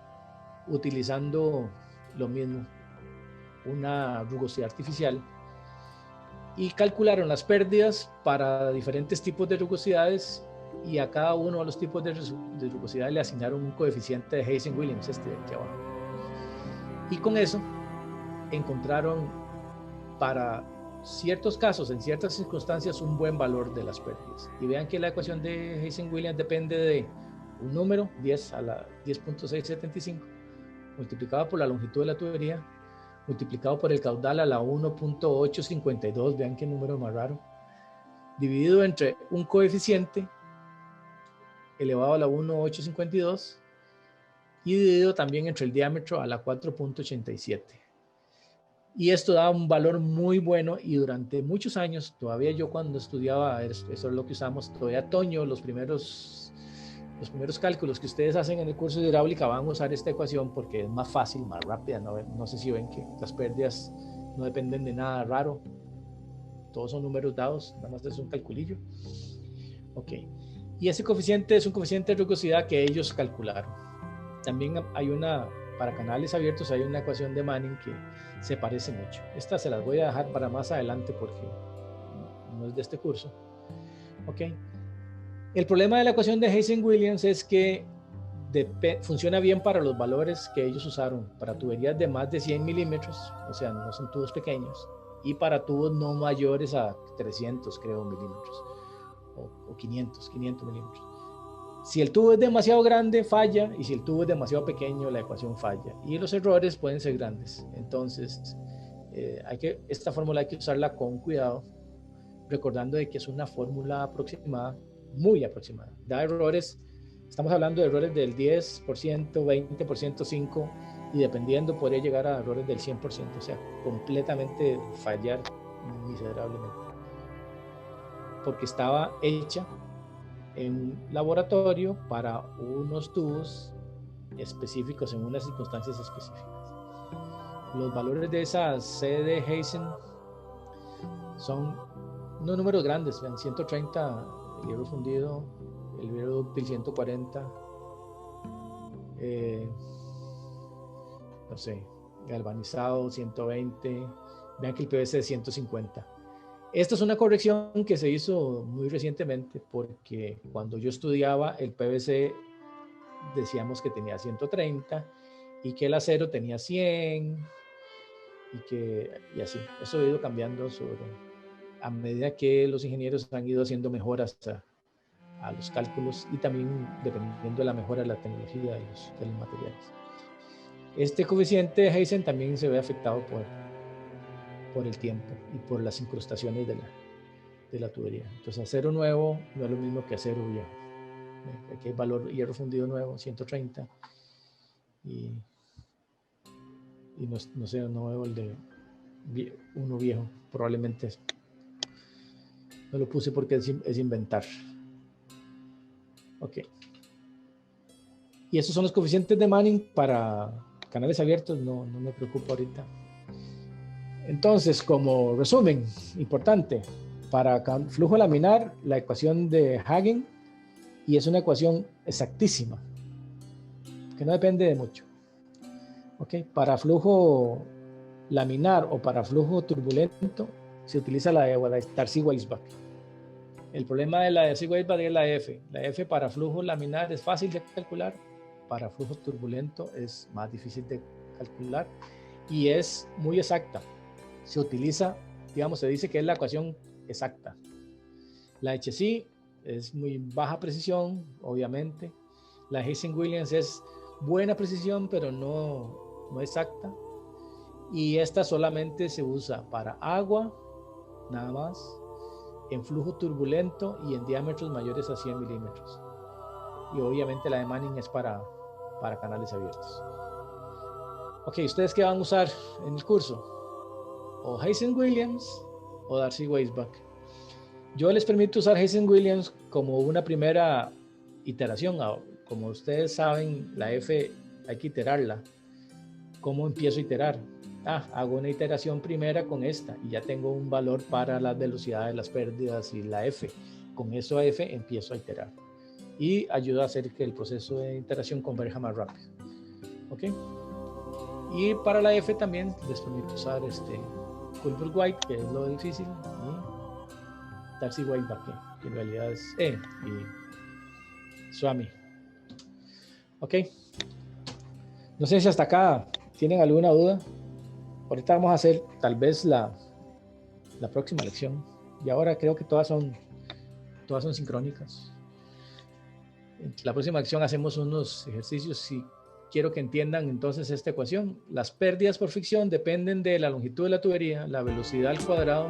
utilizando lo mismo, una rugosidad artificial, y calcularon las pérdidas para diferentes tipos de rugosidades y a cada uno de los tipos de rugosidad le asignaron un coeficiente de Heising-Williams, este de aquí abajo. Y con eso encontraron para ciertos casos, en ciertas circunstancias, un buen valor de las pérdidas. Y vean que la ecuación de Heising-Williams depende de un número, 10 a la 10.675, multiplicado por la longitud de la tubería, multiplicado por el caudal a la 1.852, vean qué número más raro, dividido entre un coeficiente elevado a la 1.852 y dividido también entre el diámetro a la 4.87. Y esto da un valor muy bueno y durante muchos años, todavía yo cuando estudiaba, eso es lo que usamos, todavía Toño, los primeros cálculos que ustedes hacen en el curso de hidráulica van a usar esta ecuación porque es más fácil, más rápida. No sé si ven que las pérdidas no dependen de nada raro, todos son números dados, nada más es un calculillo. Ok, y ese coeficiente es un coeficiente de rugosidad que ellos calcularon. También hay para canales abiertos hay una ecuación de Manning que se parece mucho. Esta se las voy a dejar para más adelante porque no es de este curso. Ok. El problema de la ecuación de Heising-Williams es que funciona bien para los valores que ellos usaron, para tuberías de más de 100 milímetros, o sea, no son tubos pequeños, y para tubos no mayores a 300, creo, milímetros, o 500 milímetros. Si el tubo es demasiado grande, falla, y si el tubo es demasiado pequeño, la ecuación falla. Y los errores pueden ser grandes. Entonces, esta fórmula hay que usarla con cuidado. recordando de que es una fórmula aproximada, muy aproximada. Da errores, estamos hablando de errores del 10%, 20%, 5%, y dependiendo podría llegar a errores del 100%, o sea, completamente fallar miserablemente. Porque estaba hecha en un laboratorio para unos tubos específicos en unas circunstancias específicas. Los valores de esa C de Heisen son unos números grandes, vean, 130 el hierro fundido, el hierro dúctil 140, no sé, galvanizado 120, vean que el PVC es 150. Esta es una corrección que se hizo muy recientemente porque cuando yo estudiaba el PVC decíamos que tenía 130 y que el acero tenía 100 y así. Eso ha ido cambiando a medida que los ingenieros han ido haciendo mejoras a los cálculos y también dependiendo de la mejora de la tecnología de los materiales. Este coeficiente de Heisen también se ve afectado por el tiempo y por las incrustaciones de la tubería. Entonces, acero nuevo no es lo mismo que acero viejo. Aquí hay valor hierro fundido nuevo, 130, y no sé, no veo el de uno viejo, probablemente no lo puse porque es inventar. Ok. Y esos son los coeficientes de Manning para canales abiertos, no me preocupa ahorita. Entonces, como resumen importante, para flujo laminar, la ecuación de Hagen, y es una ecuación exactísima, que no depende de mucho. Okay. Para flujo laminar o para flujo turbulento, se utiliza la de Darcy-Weisbach. El problema de la Darcy-Weisbach es la F. La F para flujo laminar es fácil de calcular, para flujo turbulento es más difícil de calcular y es muy exacta. Se utiliza, digamos, se dice que es la ecuación exacta. La HC es muy baja precisión, obviamente. La Heisen-Williams es buena precisión, pero no exacta. Y esta solamente se usa para agua, nada más, en flujo turbulento y en diámetros mayores a 100 milímetros. Y obviamente la de Manning es para canales abiertos. Ok, ¿ustedes qué van a usar en el curso? O Heisen-Williams o Darcy-Weisbach. Yo les permito usar Heisen-Williams como una primera iteración. Como ustedes saben, la F hay que iterarla. ¿Cómo empiezo a iterar? Hago una iteración primera con esta y ya tengo un valor para las velocidades, las pérdidas y la F. Con eso F empiezo a iterar y ayuda a hacer que el proceso de iteración converja más rápido. ¿Ok? Y para la F también les permito usar Culver-White, que es lo difícil, y Darcy-Weisbach, que en realidad es E, y Swami. Ok. No sé si hasta acá tienen alguna duda. Ahorita vamos a hacer tal vez la próxima lección. Y ahora creo que todas son sincrónicas. En la próxima lección hacemos unos ejercicios y quiero que entiendan entonces esta ecuación. Las pérdidas por fricción dependen de la longitud de la tubería, la velocidad al cuadrado,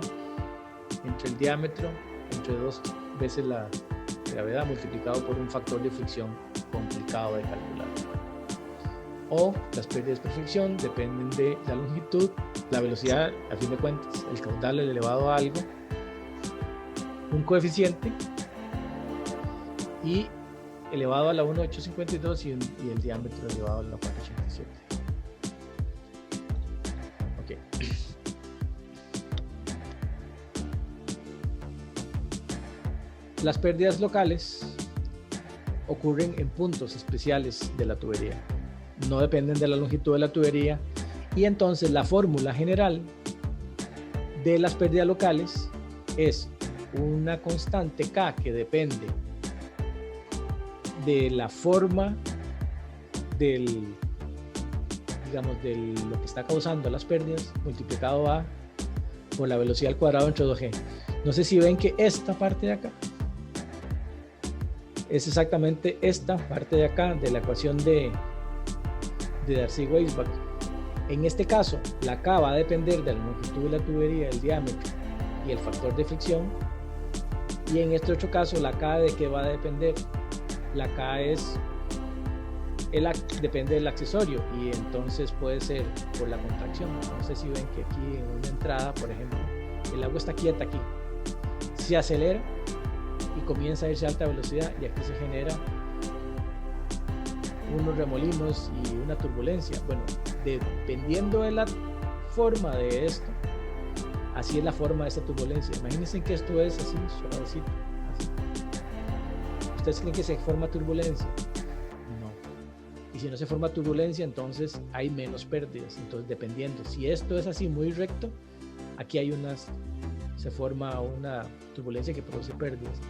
entre el diámetro, entre 2 veces la gravedad multiplicado por un factor de fricción complicado de calcular. O las pérdidas por fricción dependen de la longitud, la velocidad, a fin de cuentas, el caudal elevado a algo, un coeficiente y elevado a la 1.852 y el diámetro elevado a la 487. Ok. Las pérdidas locales ocurren en puntos especiales de la tubería. No dependen de la longitud de la tubería y entonces la fórmula general de las pérdidas locales es una constante K que depende de la forma de lo que está causando las pérdidas multiplicado por la velocidad al cuadrado entre 2G. No sé si ven que esta parte de acá es exactamente esta parte de acá de la ecuación de Darcy-Weisbach. En este caso, la K va a depender de la longitud de la tubería, el diámetro y el factor de fricción. Y en este otro caso, la K, ¿de qué va a depender? La K depende del accesorio, y entonces puede ser por la contracción. No sé si ven que aquí en una entrada, por ejemplo, el agua está quieta aquí, se acelera y comienza a irse a alta velocidad, y aquí se genera unos remolinos y una turbulencia. Bueno, dependiendo de la forma de esto, así es la forma de esta turbulencia. Imagínense que esto es así, suavecito, así. ¿Ustedes creen que se forma turbulencia? No. Y si no se forma turbulencia, entonces hay menos pérdidas. Entonces, dependiendo, si esto es así muy recto, aquí se forma una turbulencia que produce pérdidas.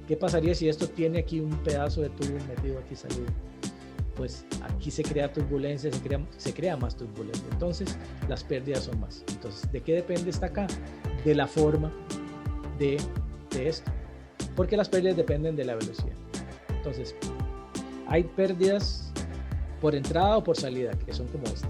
¿Qué pasaría si esto tiene aquí un pedazo de tubo metido aquí salido? Pues aquí se crea turbulencia, se crea más turbulencia. Entonces, las pérdidas son más. Entonces, ¿de qué depende esta acá? De la forma de esto. Porque las pérdidas dependen de la velocidad. Entonces, hay pérdidas por entrada o por salida, que son como esta.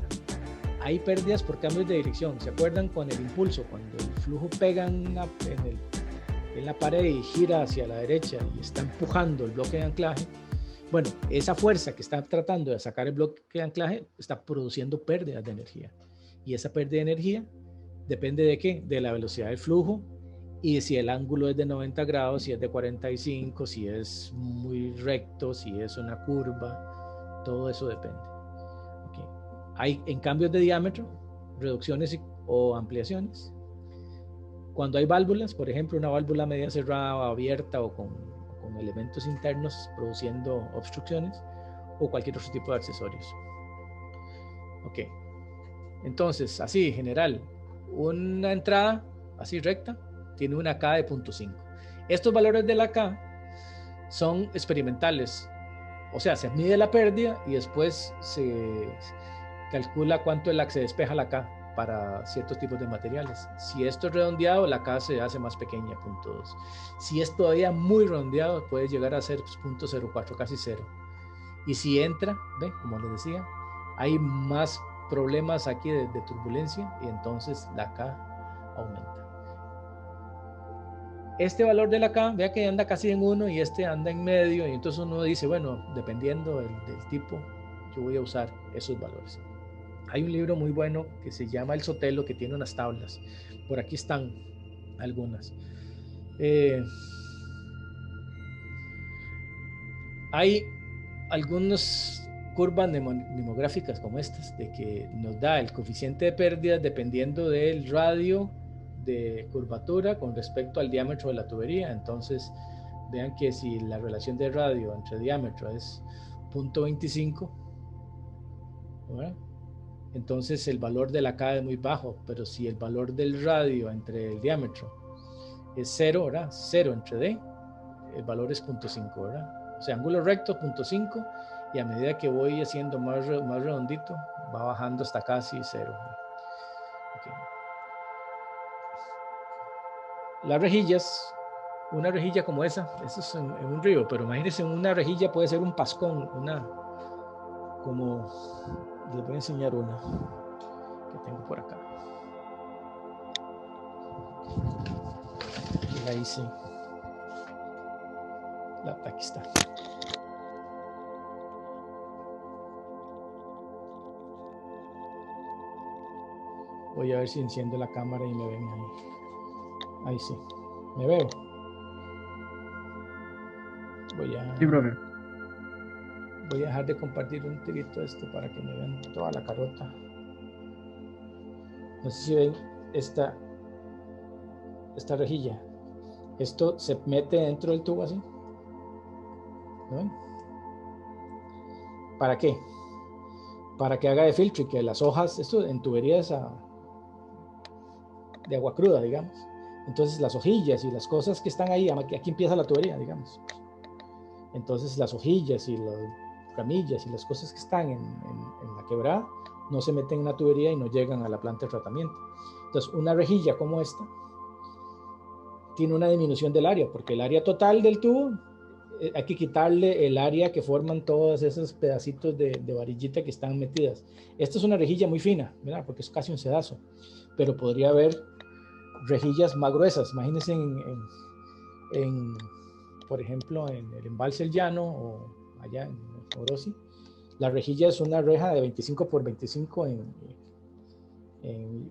Hay pérdidas por cambios de dirección. ¿Se acuerdan con el impulso? Cuando el flujo pega en la pared y gira hacia la derecha y está empujando el bloque de anclaje. Bueno, esa fuerza que está tratando de sacar el bloque de anclaje está produciendo pérdidas de energía. Y esa pérdida de energía depende de qué? De la velocidad del flujo, y de si el ángulo es de 90 grados, si es de 45, si es muy recto, si es una curva. Todo eso depende. Okay. Hay en cambios de diámetro, reducciones o ampliaciones. Cuando hay válvulas, por ejemplo, una válvula media cerrada o abierta o con elementos internos produciendo obstrucciones, o cualquier otro tipo de accesorios. Ok. Entonces, así, en general, una entrada así recta tiene una K de 0.5. Estos valores de la K son experimentales. O sea, se mide la pérdida y después se calcula cuánto es la que se despeja la K para ciertos tipos de materiales. Si esto es redondeado, la K se hace más pequeña, 0.2. Si es todavía muy redondeado, puede llegar a ser 0.04, casi 0. Y si entra, ¿ve? Como les decía, hay más problemas aquí de turbulencia, y entonces la K aumenta. Este valor de la K, vea que anda casi en 1 y este anda en medio, y entonces uno dice, bueno, dependiendo del tipo, yo voy a usar esos valores. Hay un libro muy bueno que se llama El Sotelo, que tiene unas tablas. Por aquí están algunas. Hay algunas curvas nemográficas como estas, de que nos da el coeficiente de pérdidas dependiendo del radio de curvatura con respecto al diámetro de la tubería. Entonces, vean que si la relación de radio entre diámetro es 0.25, ¿verdad? Entonces el valor de la K es muy bajo, pero si el valor del radio entre el diámetro es 0, ¿verdad? 0 entre D, el valor es 0.5, ¿verdad? O sea, ángulo recto 0.5, y a medida que voy haciendo más redondito, va bajando hasta casi 0. Okay. Las rejillas, una rejilla como esa, eso es en un río, pero imagínense, una rejilla puede ser un pascón, como, les voy a enseñar una que tengo por acá. Aquí la hice. Aquí está. Voy a ver si enciendo la cámara y me ven ahí. Ahí sí. ¿Me veo? Sí, profe. Voy a dejar de compartir un tirito esto para que me vean toda la carota. No sé si ven esta rejilla. Esto se mete dentro del tubo así. ¿No ven? ¿Para qué? Para que haga de filtro y que las hojas, esto en tuberías de agua cruda, digamos. Entonces las hojillas y las cosas que están ahí, aquí empieza la tubería, digamos. Entonces las hojillas y las ramillas y las cosas que están en la quebrada no se meten en la tubería y no llegan a la planta de tratamiento. Entonces una rejilla como esta tiene una disminución del área, porque el área total del tubo, hay que quitarle el área que forman todos esos pedacitos de varillita que están metidas. Esta es una rejilla muy fina, ¿verdad? Porque es casi un sedazo, pero podría haber rejillas más gruesas. Imagínense por ejemplo, en el embalse El Llano o allá en Orosi. La rejilla es una reja de 25 por 25 en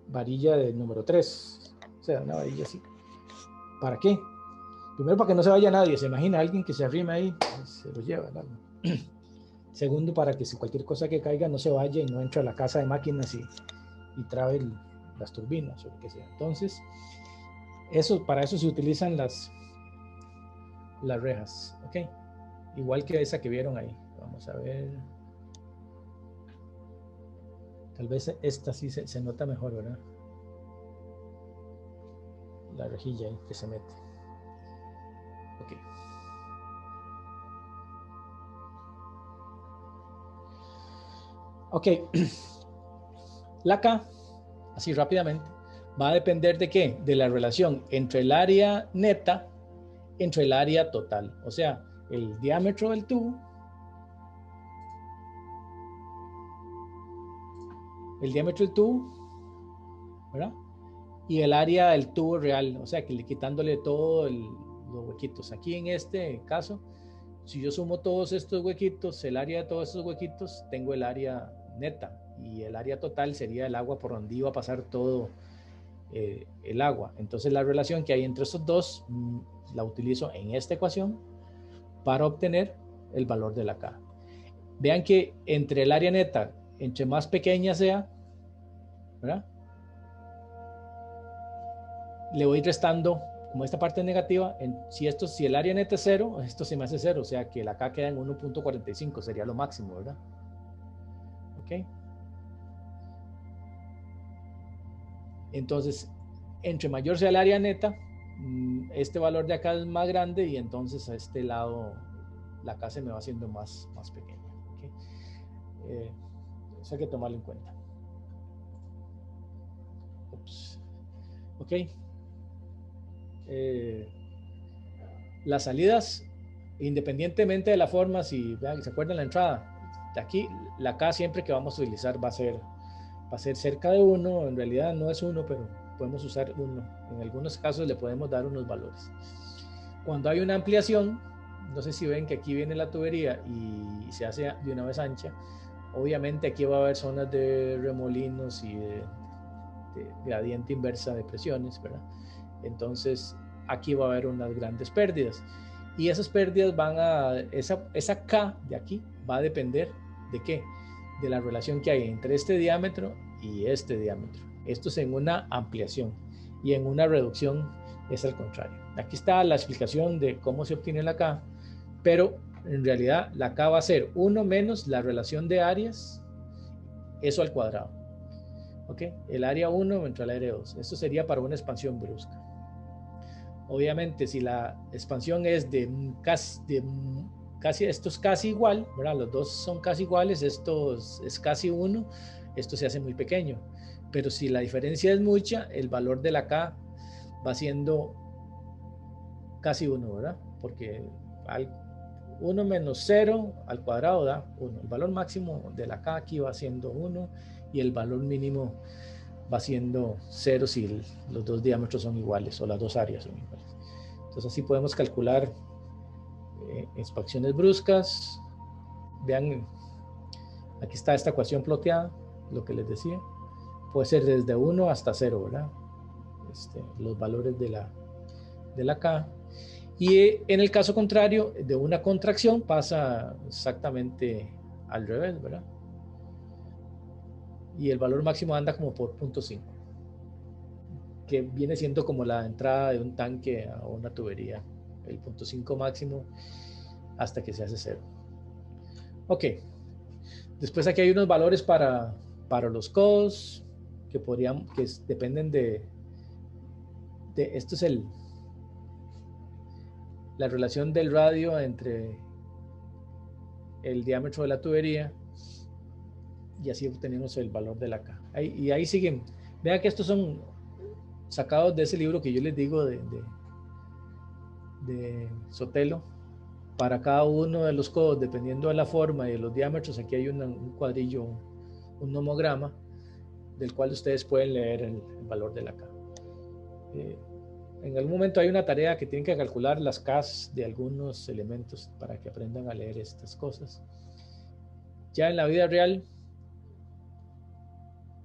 varilla de número 3. O sea, una varilla así. ¿Para qué? Primero, para que no se vaya nadie. Se imagina alguien que se arrima ahí, se lo lleva, ¿no? Segundo, para que si cualquier cosa que caiga no se vaya y no entre a la casa de máquinas y trabe las turbinas o lo que sea. Entonces, para eso se utilizan las rejas, ¿ok? Igual que esa que vieron ahí. Vamos a ver. Tal vez esta sí se nota mejor, ¿verdad? La rejilla ahí que se mete. Ok. Ok. La K, así rápidamente, va a depender de ¿qué? De la relación entre el área neta, entre el área total. O sea, el diámetro del tubo, ¿verdad? Y el área del tubo real, o sea, que quitándole todos los huequitos. Aquí en este caso, si yo sumo todos estos huequitos, el área de todos estos huequitos, tengo el área neta, y el área total sería el agua por donde iba a pasar todo el agua. Entonces la relación que hay entre estos dos la utilizo en esta ecuación para obtener el valor de la K. Vean que entre el área neta, entre más pequeña sea, ¿verdad? Le voy restando como esta parte negativa. Si el área neta es 0, esto se me hace 0, o sea que la K queda en 1.45, sería lo máximo, ¿verdad? Ok. Entonces, entre mayor sea el área neta, este valor de acá es más grande y entonces a este lado la K se me va haciendo más pequeña. ¿Okay? Eso hay que tomarlo en cuenta. Ups. Ok. Las salidas, independientemente de la forma, si se acuerdan la entrada, de aquí la K siempre que vamos a utilizar va a ser cerca de 1, en realidad no es 1, pero podemos usar 1. En algunos casos le podemos dar unos valores. Cuando hay una ampliación, no sé si ven que aquí viene la tubería y se hace de una vez ancha, obviamente aquí va a haber zonas de remolinos y de gradiente inversa de presiones, ¿verdad? Entonces aquí va a haber unas grandes pérdidas y esas pérdidas esa K de aquí va a depender de ¿qué? De la relación que hay entre este diámetro y este diámetro. Esto es en una ampliación y en una reducción es al contrario. Aquí está la explicación de cómo se obtiene la K, pero en realidad la K va a ser 1 menos la relación de áreas, eso al cuadrado. ¿Ok? El área 1 entre el área 2. Esto sería para una expansión brusca. Obviamente, si la expansión es esto es casi igual, ¿verdad? Los dos son casi iguales, esto es casi 1, esto se hace muy pequeño. Pero si la diferencia es mucha, el valor de la K va siendo casi 1, ¿verdad? Porque 1 menos 0 al cuadrado da 1. El valor máximo de la K aquí va siendo 1 y el valor mínimo va siendo 0 si los dos diámetros son iguales o las dos áreas son iguales. Entonces así podemos calcular expansiones bruscas. Vean, aquí está esta ecuación ploteada, lo que les decía. Puede ser desde 1 hasta 0, ¿verdad? Los valores de la K. Y en el caso contrario, de una contracción pasa exactamente al revés, ¿verdad? Y el valor máximo anda como por 0.5, que viene siendo como la entrada de un tanque a una tubería, el 0.5 máximo hasta que se hace 0. Ok, después aquí hay unos valores para los codos que dependen de esto es la relación del radio entre el diámetro de la tubería y así obtenemos el valor de la K. Y ahí siguen. Vean que estos son sacados de ese libro que yo les digo de Sotelo. Para cada uno de los codos, dependiendo de la forma y de los diámetros, aquí hay un cuadrillo, un nomograma, del cual ustedes pueden leer el valor de la K. En algún momento hay una tarea que tienen que calcular las Ks de algunos elementos para que aprendan a leer estas cosas. Ya en la vida real,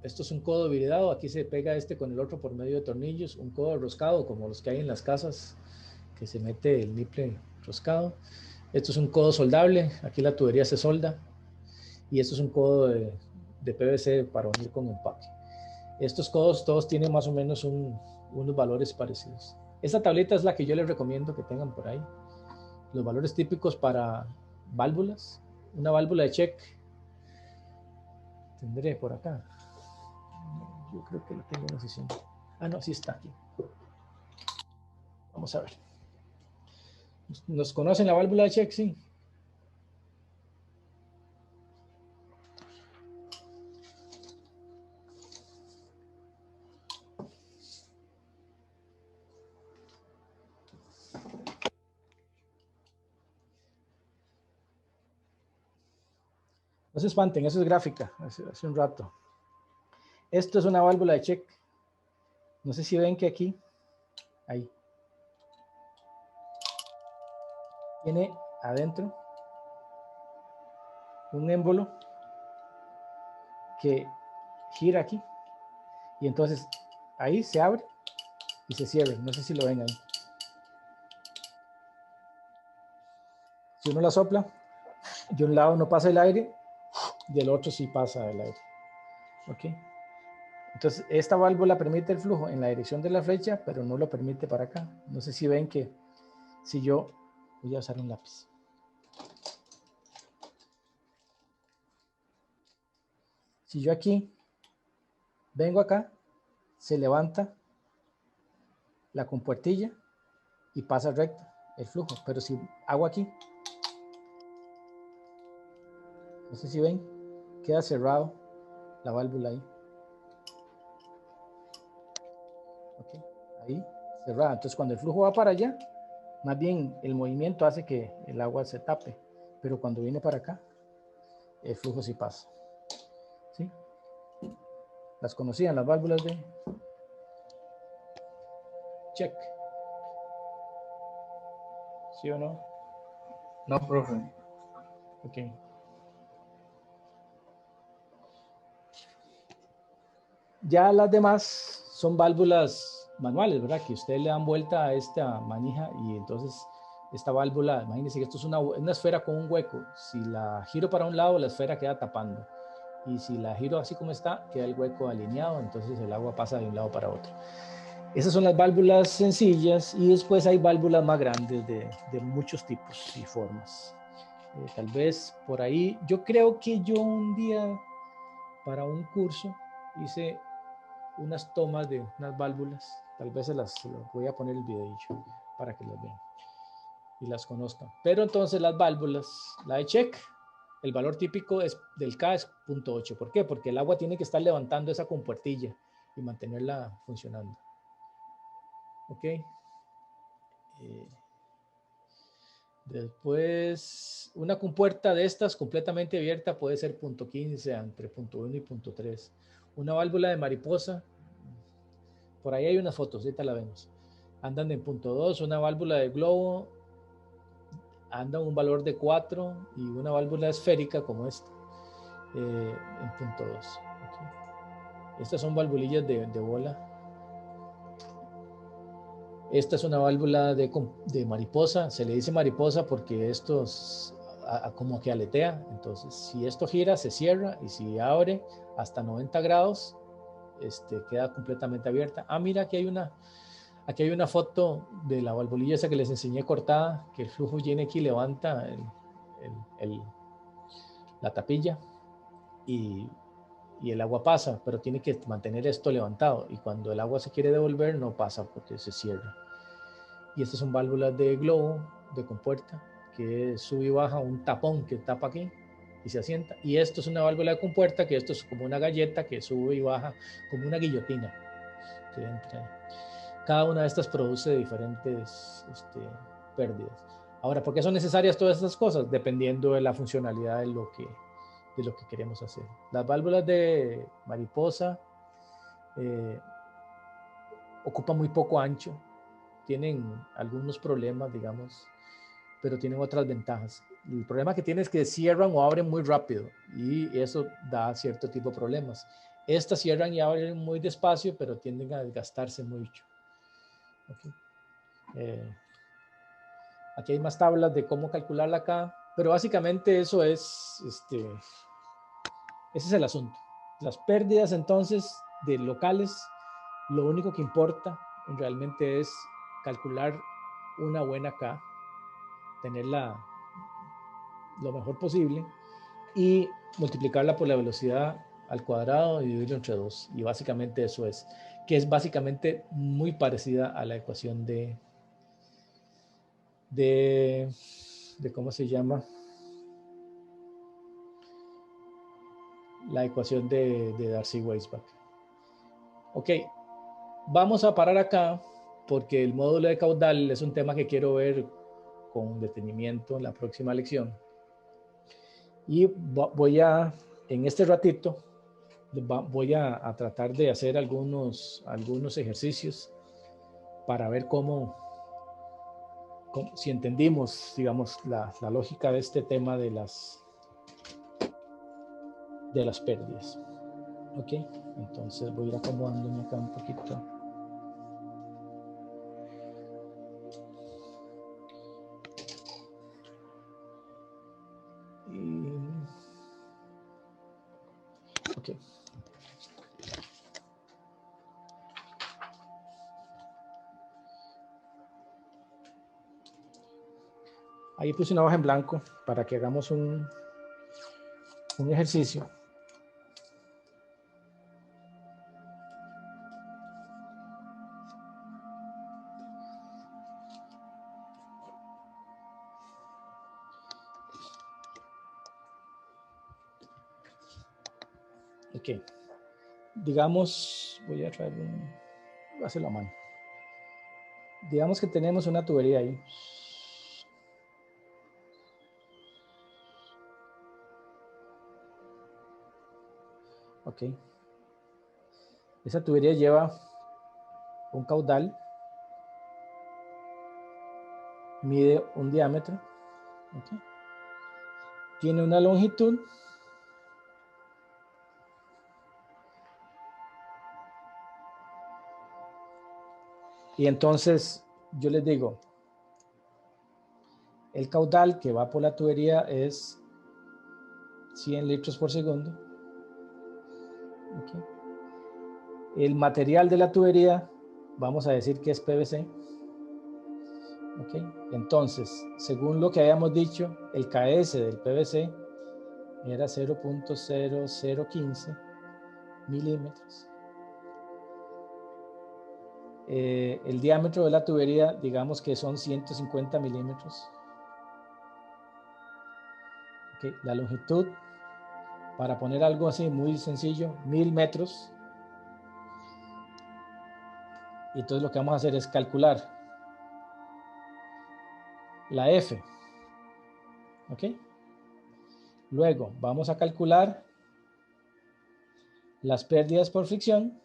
esto es un codo viridado, aquí se pega este con el otro por medio de tornillos, un codo roscado como los que hay en las casas, que se mete el niple roscado. Esto es un codo soldable, aquí la tubería se solda, y esto es un codo de PVC para unir con empaque. Estos codos todos tienen más o menos unos valores parecidos. Esta tablita es la que yo les recomiendo que tengan por ahí. Los valores típicos para válvulas. Una válvula de check. Tendré por acá. Yo creo que la tengo en oficina. Ah, no, sí está aquí. Vamos a ver. ¿Nos conocen la válvula de check? Sí. No se espanten, eso es gráfica, hace un rato. Esto es una válvula de check. No sé si ven que aquí, ahí, tiene adentro un émbolo que gira aquí. Y entonces ahí se abre y se cierra. No sé si lo ven ahí. Si uno la sopla, de un lado no pasa el aire, del otro sí pasa el aire. ¿Ok? Entonces, esta válvula permite el flujo en la dirección de la flecha, pero no lo permite para acá. No sé si ven que si yo voy a usar un lápiz. Si yo aquí vengo acá, se levanta la compuertilla y pasa recto el flujo. Pero si hago aquí, no sé si ven, queda cerrado la válvula ahí. ¿Okay? Ahí, cerrada. Entonces, cuando el flujo va para allá, más bien el movimiento hace que el agua se tape. Pero cuando viene para acá, el flujo sí pasa. ¿Sí? ¿Las conocían las válvulas de check? ¿Sí o no? No, profe. Ok. Ya las demás son válvulas manuales, ¿verdad? Que usted le dan vuelta a esta manija y entonces esta válvula, imagínense que esto es una esfera con un hueco. Si la giro para un lado, la esfera queda tapando. Y si la giro así como está, queda el hueco alineado, entonces el agua pasa de un lado para otro. Esas son las válvulas sencillas y después hay válvulas más grandes de muchos tipos y formas. Tal vez por ahí, yo creo que yo un día para un curso hice unas tomas de unas válvulas, tal vez se las voy a poner el videillo para que las vean y las conozcan. Pero entonces las válvulas, la de check, el valor típico es, del K es 0.8. ¿Por qué? Porque el agua tiene que estar levantando esa compuertilla y mantenerla funcionando. ¿Ok? Después, una compuerta de estas completamente abierta puede ser 0.15 entre 0.1 y 0.3. Una válvula de mariposa, por ahí hay unas fotos, ahorita la vemos. Andan en 0.2, una válvula de globo anda un valor de 4 y una válvula esférica como esta en 0.2. Okay. Estas son valvulillas de bola. Esta es una válvula de mariposa, se le dice mariposa porque esto es, como que aletea, entonces si esto gira se cierra y si abre hasta 90 grados queda completamente abierta. Ah, mira, aquí hay una foto de la valvulilla esa que les enseñé cortada, que el flujo viene aquí, levanta la tapilla y el agua pasa, pero tiene que mantener esto levantado y cuando el agua se quiere devolver no pasa porque se cierra. Y estas son válvulas de globo, de compuerta, que sube y baja un tapón que tapa aquí y se asienta. Y esto es una válvula de compuerta, que esto es como una galleta que sube y baja como una guillotina que entra ahí. Cada una de estas produce diferentes pérdidas. Ahora, ¿por qué son necesarias todas estas cosas? Dependiendo de la funcionalidad de lo que queremos hacer. Las válvulas de mariposa ocupa muy poco ancho, tienen algunos problemas, digamos, pero tienen otras ventajas. El problema que tiene es que cierran o abren muy rápido y eso da cierto tipo de problemas. Estas cierran y abren muy despacio, pero tienden a desgastarse mucho. Okay. Aquí hay más tablas de cómo calcularla acá, pero básicamente eso es, ese es el asunto. Las pérdidas entonces de locales, lo único que importa realmente es calcular una buena K, tenerla lo mejor posible y multiplicarla por la velocidad al cuadrado y dividirlo entre 2. Y básicamente eso es, que es básicamente muy parecida a la ecuación de ¿cómo se llama? La ecuación de Darcy-Weisbach. Ok, vamos a parar acá porque el módulo de caudal es un tema que quiero ver con detenimiento en la próxima lección. Y voy a, en este ratito, voy a tratar de hacer algunos ejercicios para ver cómo si entendimos, digamos, la lógica de este tema de las pérdidas. Ok, entonces voy a ir acomodándome acá un poquito. Ok. Ahí puse una hoja en blanco para que hagamos un ejercicio. Ok. Digamos, voy a hacerlo a mano. Digamos que tenemos una tubería ahí. Ok. Esa tubería lleva un caudal, mide un diámetro, okay. Tiene una longitud y entonces yo les digo, el caudal que va por la tubería es 100 litros por segundo. Okay. El material de la tubería, vamos a decir que es PVC. Okay. Entonces, según lo que habíamos dicho, el KS del PVC era 0.0015 milímetros. El diámetro de la tubería, digamos que son 150 milímetros. Okay. La longitud, para poner algo así muy sencillo, 1000 metros. Y entonces lo que vamos a hacer es calcular la F. ¿Ok? Luego vamos a calcular las pérdidas por fricción.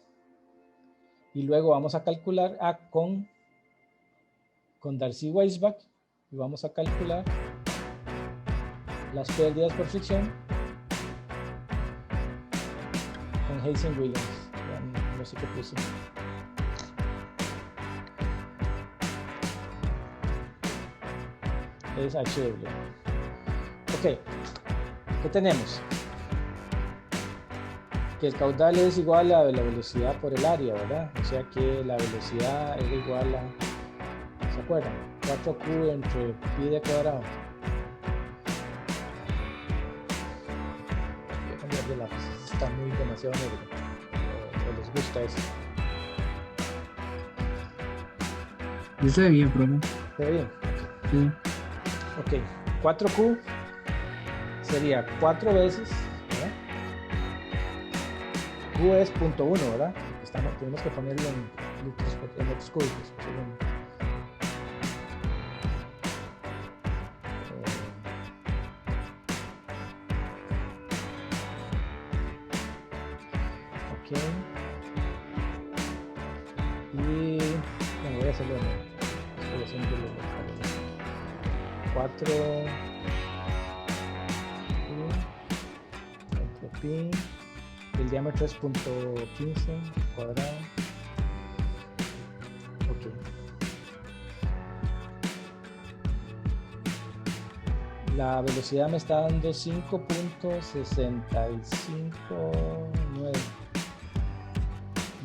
Y luego vamos a calcular con Darcy-Weisbach. Y vamos a calcular las pérdidas por fricción con Hazen-Williams. No sé qué puse. Es HW. Ok, ¿qué tenemos? Que el caudal es igual a la velocidad por el área, ¿verdad? O sea que la velocidad es igual a, ¿se acuerdan? 4Q entre pi de cuadrado. Voy a cambiar de lápiz, está muy demasiado negro. ¿O les gusta eso? Está bien, profe. ¿Está bien? Sí. Ok, 4Q sería 4 veces, ¿verdad? Q es 0.1, ¿verdad? Tenemos que ponerlo en metros cúbicos por segundo. Ok. Y Estoy haciendo lo local. 4 entre pi. El diámetro es 0.15 cuadrado. Ok. La velocidad me está dando 5.65.9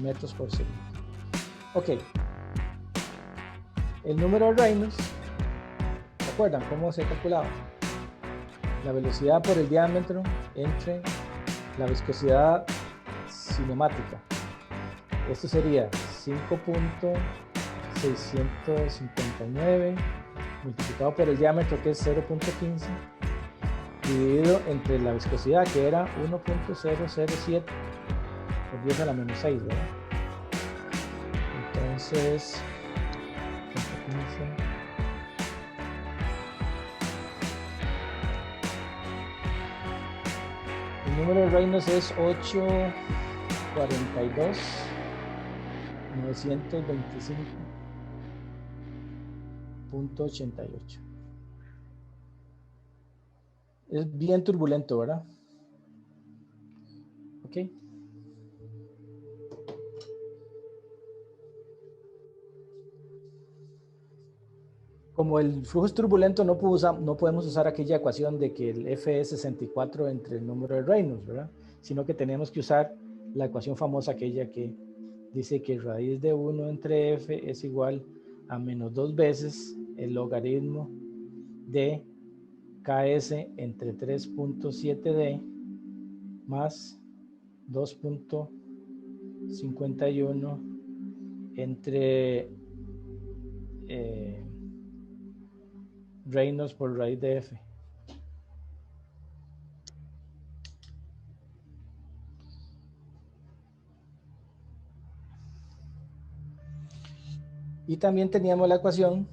metros por segundo. Ok. El número de Reynolds, ¿se acuerdan cómo se calculaba? La velocidad por el diámetro entre la viscosidad cinemática. Esto sería 5.659 multiplicado por el diámetro, que es 0.15, dividido entre la viscosidad, que era 1.007 por 10 a la menos 6, ¿verdad? Entonces, 115. El número de Reynolds es 842.925.88. Es bien turbulento, ¿verdad? Ok. Como el flujo es turbulento, no podemos usar aquella ecuación de que el F es 64 entre el número de Reynolds, ¿verdad? Sino que tenemos que usar la ecuación famosa, aquella que dice que raíz de 1 entre F es igual a menos 2 veces el logaritmo de KS entre 3.7D más 2.51 entre Reynolds por raíz de F. Y también teníamos la ecuación,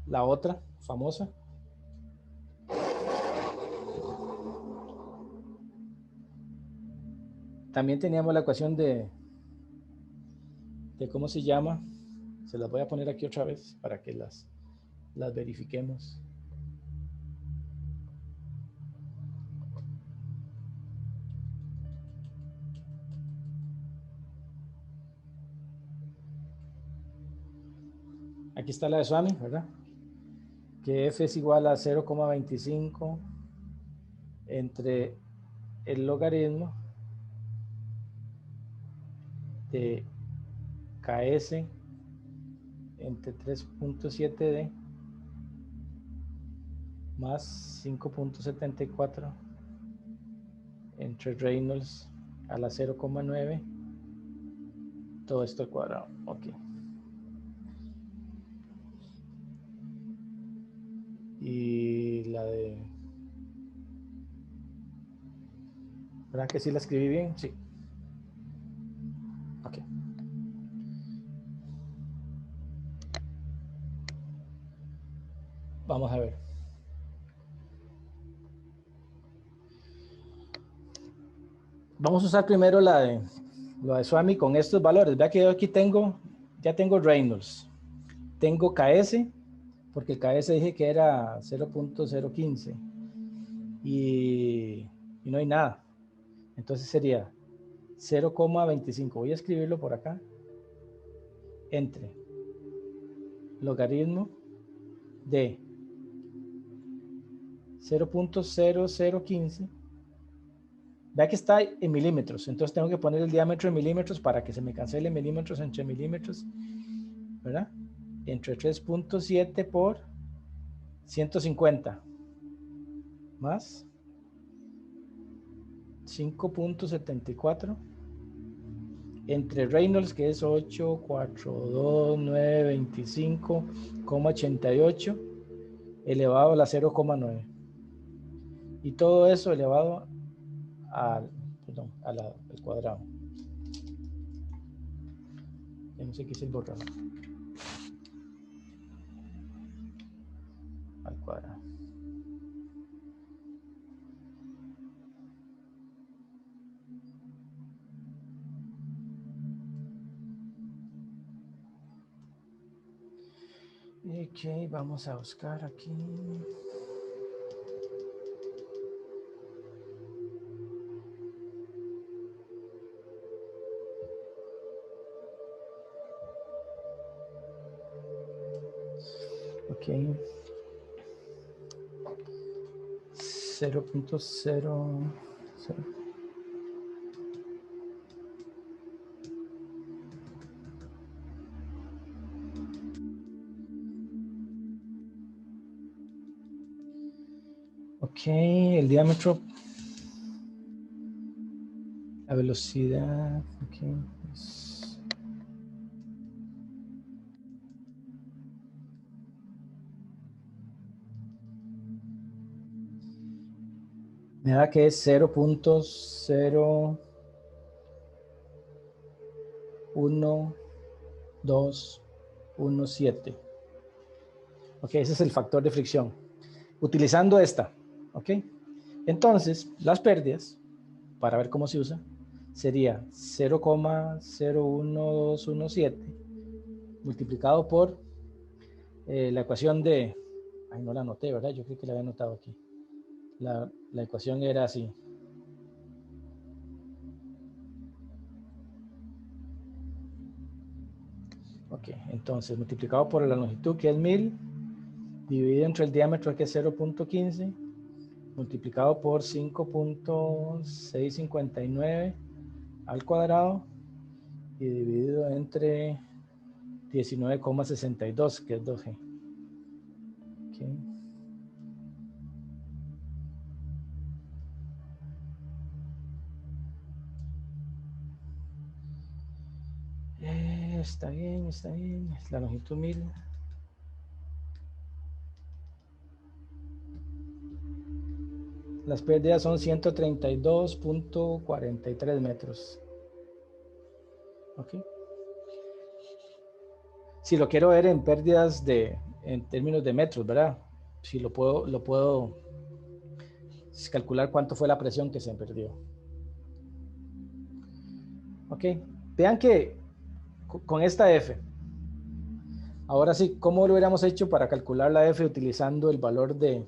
la otra famosa, también teníamos la ecuación de cómo se llama. Se las voy a poner aquí otra vez para que las verifiquemos. Aquí está la de Swami, ¿verdad? Que F es igual a 0,25 entre el logaritmo de KS entre 3.7D más 5.74 entre Reynolds a la 0,9, todo esto al cuadrado. Ok. Y la de... ¿Verdad que sí la escribí bien? Sí. Ok. Vamos a ver. Vamos a usar primero la de Swami con estos valores. Vea que yo aquí ya tengo Reynolds. Tengo KS, porque el KS dije que era 0.015. Y no hay nada. Entonces sería 0,25. Voy a escribirlo por acá. Entre logaritmo de 0.0015. Vea que está en milímetros, entonces tengo que poner el diámetro en milímetros para que se me cancele milímetros entre milímetros, ¿verdad? Entre 3.7 por 150 más 5.74 entre Reynolds, que es 842.925,88 elevado a la 0,9. Y todo eso elevado al cuadrado. Ya no sé qué es el borrador. Al cuadrado. Ok, vamos a buscar aquí. Ok. 0.0. Ok, el diámetro, la velocidad, ok. Me da que es 0.01217. Ok, ese es el factor de fricción. Utilizando esta, ok. Entonces, las pérdidas, para ver cómo se usa, sería 0,01217 multiplicado por la ecuación de, ay, no la anoté, ¿verdad? Yo creo que la había anotado aquí. La ecuación era así. Ok, entonces multiplicado por la longitud, que es 1000, dividido entre el diámetro, que es 0.15, multiplicado por 5.659 al cuadrado, y dividido entre 19,62, que es 2G. Okay. Está bien, está bien. La longitud 1000. Las pérdidas son 132.43 metros. Ok. Si lo quiero ver en pérdidas en términos de metros, ¿verdad? Si lo puedo calcular cuánto fue la presión que se perdió. Ok. Vean que con esta F, ahora sí, ¿cómo lo hubiéramos hecho para calcular la F utilizando el valor de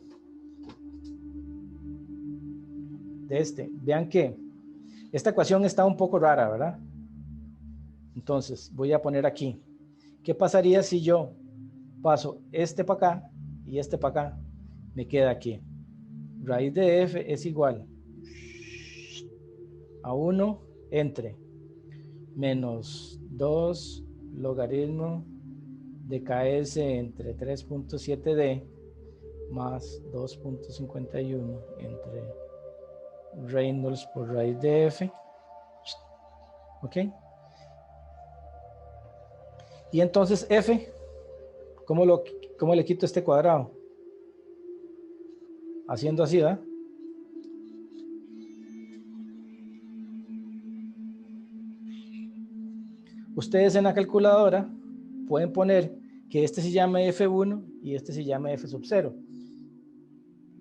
este? Vean que esta ecuación está un poco rara, ¿verdad? Entonces, voy a poner aquí. ¿Qué pasaría si yo paso este para acá y este para acá? Me queda aquí. Raíz de F es igual a 1 entre menos 2 logaritmo de KS entre 3.7D más 2.51 entre Reynolds por raíz de F. ¿Ok? Y entonces F, ¿cómo le quito este cuadrado? Haciendo así, ¿verdad? Ustedes en la calculadora pueden poner que este se llame F1 y este se llame F sub 0.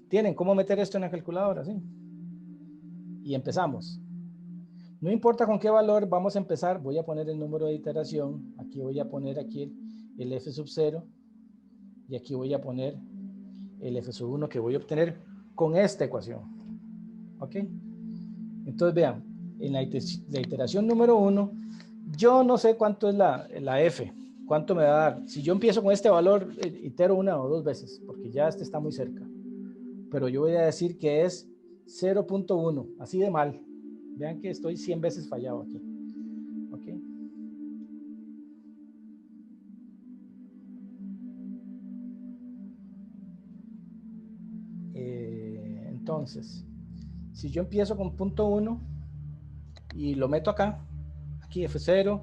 ¿Tienen cómo meter esto en la calculadora? ¿Sí? Y empezamos. No importa con qué valor, vamos a empezar. Voy a poner el número de iteración. Aquí voy a poner aquí el F sub 0. Y aquí voy a poner el F sub 1 que voy a obtener con esta ecuación. ¿Ok? Entonces vean, en la iteración número 1, yo no sé cuánto es la F, cuánto me va a dar. Si yo empiezo con este valor, itero una o dos veces, porque ya este está muy cerca. Pero yo voy a decir que es 0.1, así de mal. Vean que estoy 100 veces fallado aquí. ¿Ok? Entonces, si yo empiezo con punto 1 y lo meto acá, aquí F0,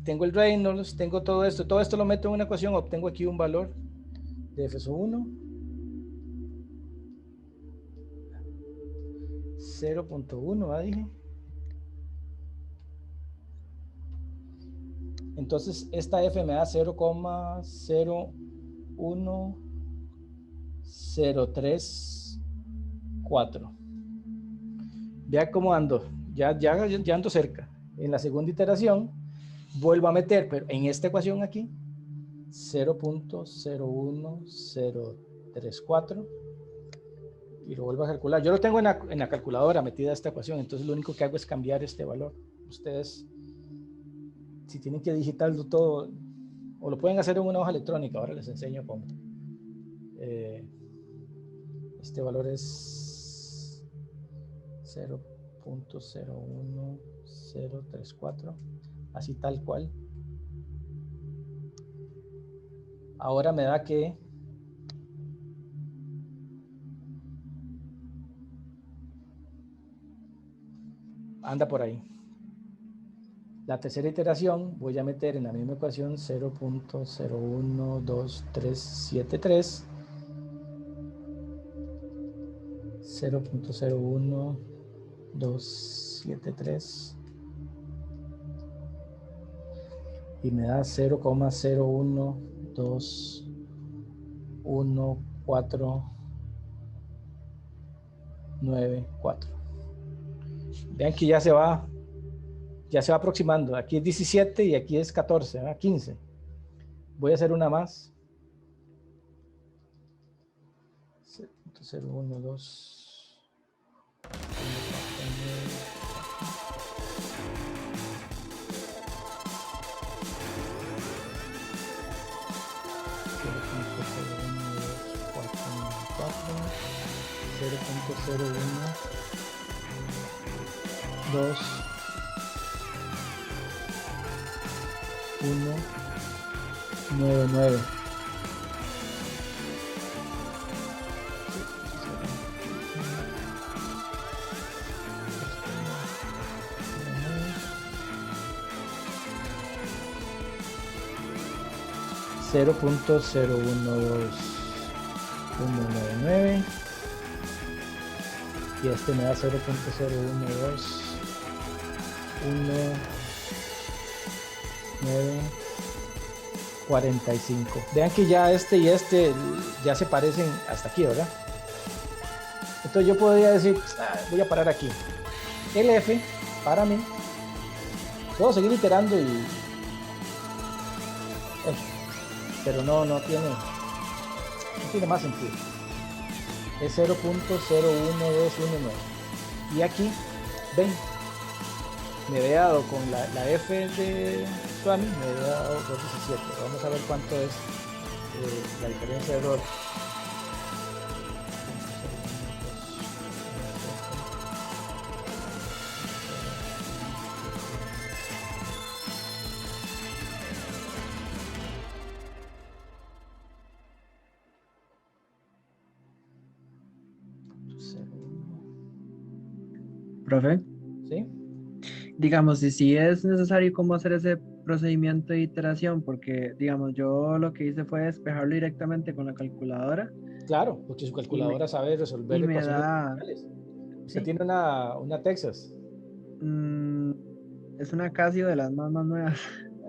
tengo el Reynolds, tengo todo esto lo meto en una ecuación, obtengo aquí un valor de F1, 0.1, dije. Entonces esta F me da 0,01034. Vea cómo ando, ya ando cerca. En la segunda iteración vuelvo a meter, pero en esta ecuación aquí, 0.01034 y lo vuelvo a calcular. Yo lo tengo en la calculadora metida esta ecuación, entonces lo único que hago es cambiar este valor. Ustedes, si tienen que digitarlo todo, o lo pueden hacer en una hoja electrónica, ahora les enseño cómo. Este valor es 0.01034, así tal cual. Ahora me da que anda por ahí. La tercera iteración voy a meter en la misma ecuación 0.012373, 0.01273 y me da 0.0121494. Vean que ya se va aproximando. Aquí es 17 y aquí es 14, ¿verdad? 15. Voy a hacer una más. 0.012. Dos 199. Cero punto 0.012.199 y este me da 0.012.1945. Vean que ya este y este ya se parecen hasta aquí, ¿verdad? Entonces yo podría decir, voy a parar aquí. El F para mí, puedo seguir iterando y pero no tiene más sentido. Es 0.01219 y aquí ven, me había dado con la F de Swami, me había dado 217. Vamos a ver cuánto es la diferencia de error. Profe, ¿Sí? digamos, si es necesario cómo hacer ese procedimiento de iteración, porque, digamos, yo lo que hice fue despejarlo directamente con la calculadora Claro, porque su y me, calculadora sabe resolver y me ecuaciones da, diferenciales. Usted sí, tiene una Texas. mm, es una Casio de las más nuevas.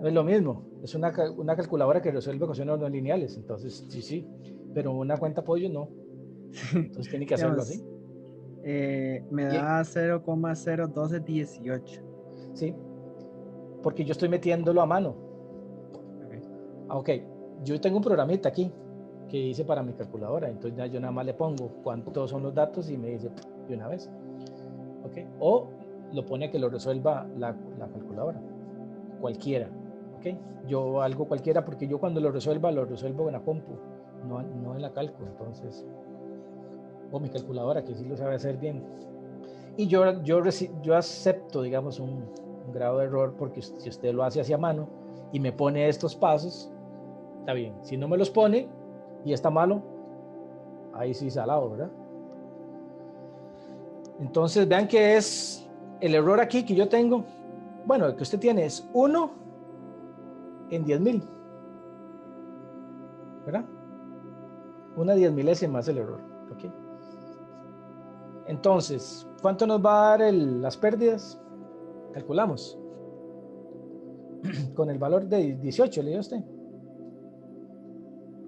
Es lo mismo, es una calculadora que resuelve ecuaciones no lineales, entonces sí, pero una cuenta apoyo no, entonces tiene que hacerlo así. Digamos, me Y, da 0,01218. sí, porque yo estoy metiéndolo a mano. Okay. Ok, yo tengo un programita aquí que hice para mi calculadora, entonces ya yo nada más le pongo cuántos son los datos y me dice de una vez. Ok, o lo pone que lo resuelva la calculadora, cualquiera. Ok, yo algo cualquiera porque yo cuando lo resuelvo en la compu, no en la calco, entonces, o mi calculadora que sí lo sabe hacer bien. Y yo acepto, digamos, un grado de error porque si usted lo hace hacia mano y me pone estos pasos, está bien. Si no me los pone y está malo, ahí sí salado, ¿verdad? Entonces vean que es el error aquí que yo tengo. Bueno, el que usted tiene es 1 en 10.000, ¿verdad? Una 10.000ª es el error. ¿Ok? Entonces, ¿cuánto nos va a dar las pérdidas? Calculamos. Con el valor de 18, ¿le dio usted?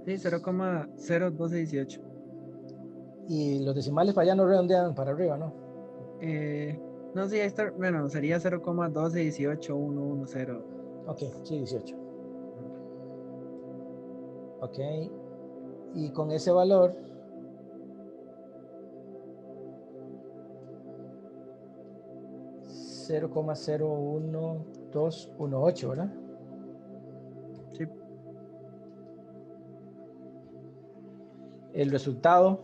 Sí, 0,01218. Y los decimales para allá no redondean para arriba, ¿no? No, sí, ahí está, bueno, sería 0,1218110. Ok, sí, 18. Ok. Y con ese valor, $0,01218, ¿verdad? Sí. El resultado,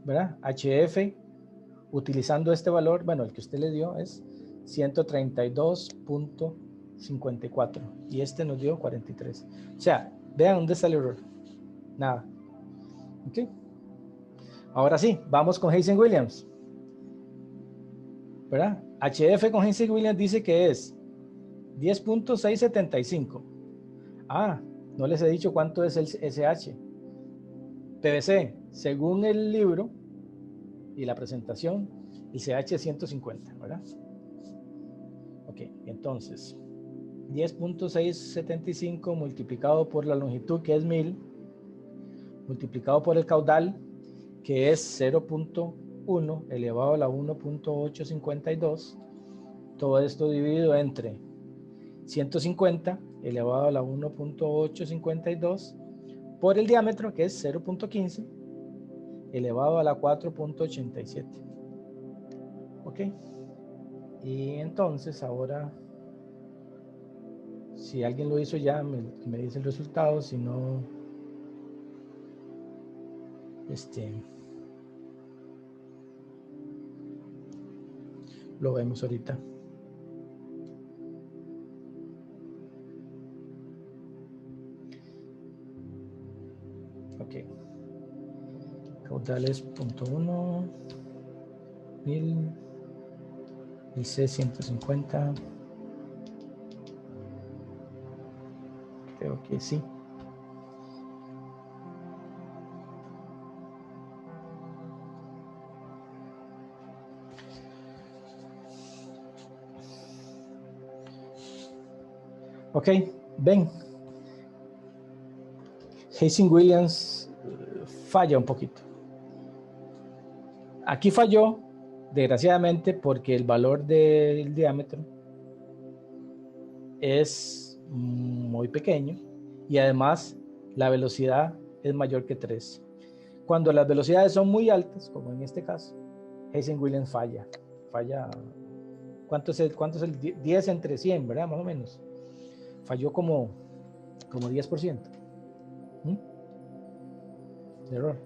¿verdad? HF, utilizando este valor, bueno, el que usted le dio es 132.54 y este nos dio 43. O sea, vean dónde está el error. Nada. Ok. Ahora sí, vamos con Hayes-Williams. ¿Verdad? HF con Hayes-Williams dice que es 10.675. Ah, no les he dicho cuánto es el SH. PVC, según el libro y la presentación, el CH es 150, ¿verdad? Ok, entonces 10.675 multiplicado por la longitud, que es 1000, multiplicado por el caudal, que es 0.1 elevado a la 1.852. Todo esto dividido entre 150 elevado a la 1.852 por el diámetro, que es 0.15 elevado a la 4.87. Ok. Y entonces ahora, si alguien lo hizo ya, me dice el resultado. Si no, lo vemos ahorita. Ok. Caudales 0.1, 1000, el C 150. Creo que sí. Ok, ven. Hayes-Williams falla un poquito. Aquí falló, desgraciadamente, porque el valor del diámetro es muy pequeño y además la velocidad es mayor que 3. Cuando las velocidades son muy altas, como en este caso, Hayes-Williams falla. ¿Cuánto es el 10 entre 100, verdad? Más o menos. Falló como 10%. De error.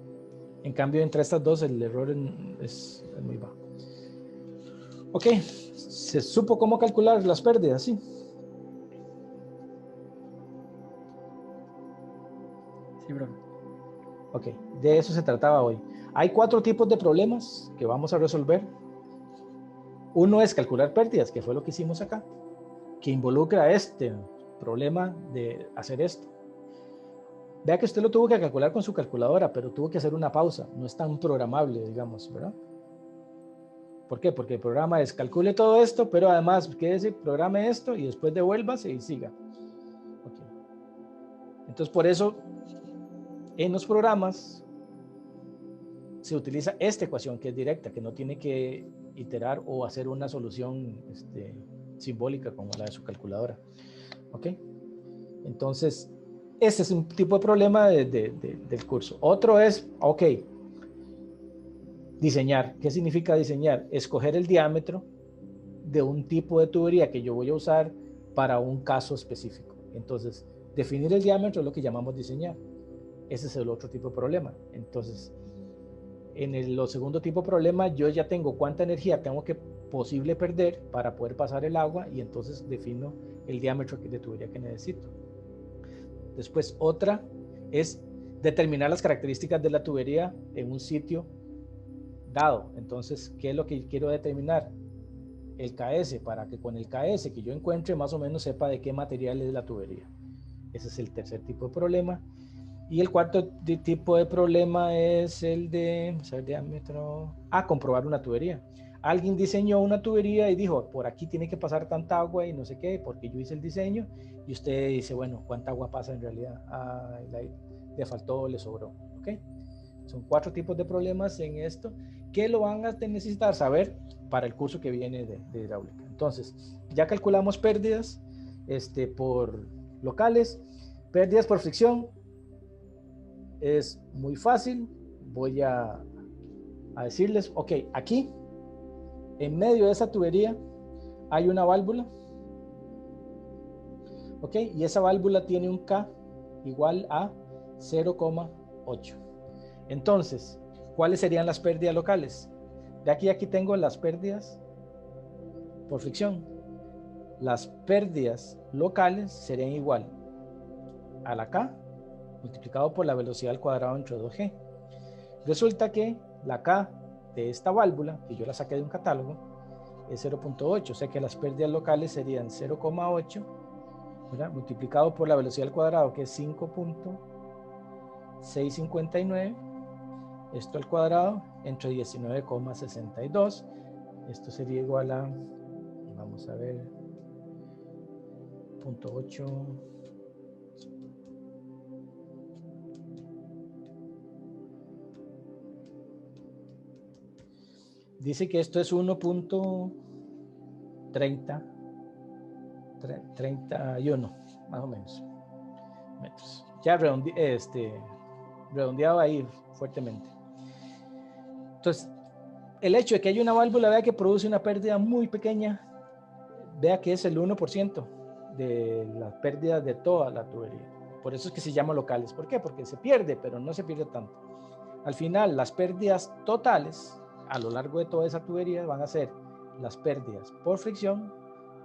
En cambio, entre estas dos, el error es muy bajo. Ok, se supo cómo calcular las pérdidas, ¿sí? Sí, bro. Ok, de eso se trataba hoy. Hay 4 tipos de problemas que vamos a resolver. Uno es calcular pérdidas, que fue lo que hicimos acá, que involucra este problema de hacer esto. Vea que usted lo tuvo que calcular con su calculadora, pero tuvo que hacer una pausa. No es tan programable, digamos, ¿verdad? ¿Por qué? Porque el programa es calcule todo esto, pero además quédese, programe esto y después devuélvase y siga. Okay. Entonces, por eso, en los programas se utiliza esta ecuación que es directa, que no tiene que iterar o hacer una solución simbólica como la de su calculadora. ¿Ok? Entonces, ese es un tipo de problema del curso. Otro es, ok, diseñar. ¿Qué significa diseñar? Escoger el diámetro de un tipo de tubería que yo voy a usar para un caso específico. Entonces, definir el diámetro es lo que llamamos diseñar. Ese es el otro tipo de problema. Entonces, en el segundo tipo de problema, yo ya tengo cuánta energía tengo que posible perder para poder pasar el agua y entonces defino el diámetro de tubería que necesito. Después, otra es determinar las características de la tubería en un sitio dado. Entonces, ¿qué es lo que quiero determinar? El KS, para que con el KS que yo encuentre más o menos sepa de qué material es la tubería. Ese es el tercer tipo de problema. Y el cuarto tipo de problema es el de diámetro. Comprobar una tubería. Alguien diseñó una tubería y dijo, por aquí tiene que pasar tanta agua y no sé qué, porque yo hice el diseño. Y usted dice, bueno, ¿cuánta agua pasa en realidad? Le faltó, le sobró. ¿Ok? Son 4 tipos de problemas en esto que lo van a necesitar saber para el curso que viene de hidráulica. Entonces, ya calculamos pérdidas por locales, pérdidas por fricción. es muy fácil. Voy a decirles, ok, aquí, en medio de esa tubería, hay una válvula. Ok, y esa válvula tiene un K igual a 0,8. Entonces, ¿cuáles serían las pérdidas locales? De aquí tengo las pérdidas por fricción. Las pérdidas locales serían igual a la K multiplicado por la velocidad al cuadrado entre 2G. Resulta que la K de esta válvula, que yo la saqué de un catálogo, es 0,8, o sea que las pérdidas locales serían 0,8, ¿verdad? Multiplicado por la velocidad al cuadrado, que es 5.659, esto al cuadrado, entre 19,62. Esto sería igual a, vamos a ver, 0.8. Dice que esto es 1.31, más o menos, metros. Ya redondeado ahí fuertemente. Entonces, el hecho de que haya una válvula, vea que produce una pérdida muy pequeña, vea que es el 1% de las pérdidas de toda la tubería. Por eso es que se llama locales. ¿Por qué? Porque se pierde, pero no se pierde tanto. Al final, las pérdidas totales a lo largo de toda esa tubería van a ser las pérdidas por fricción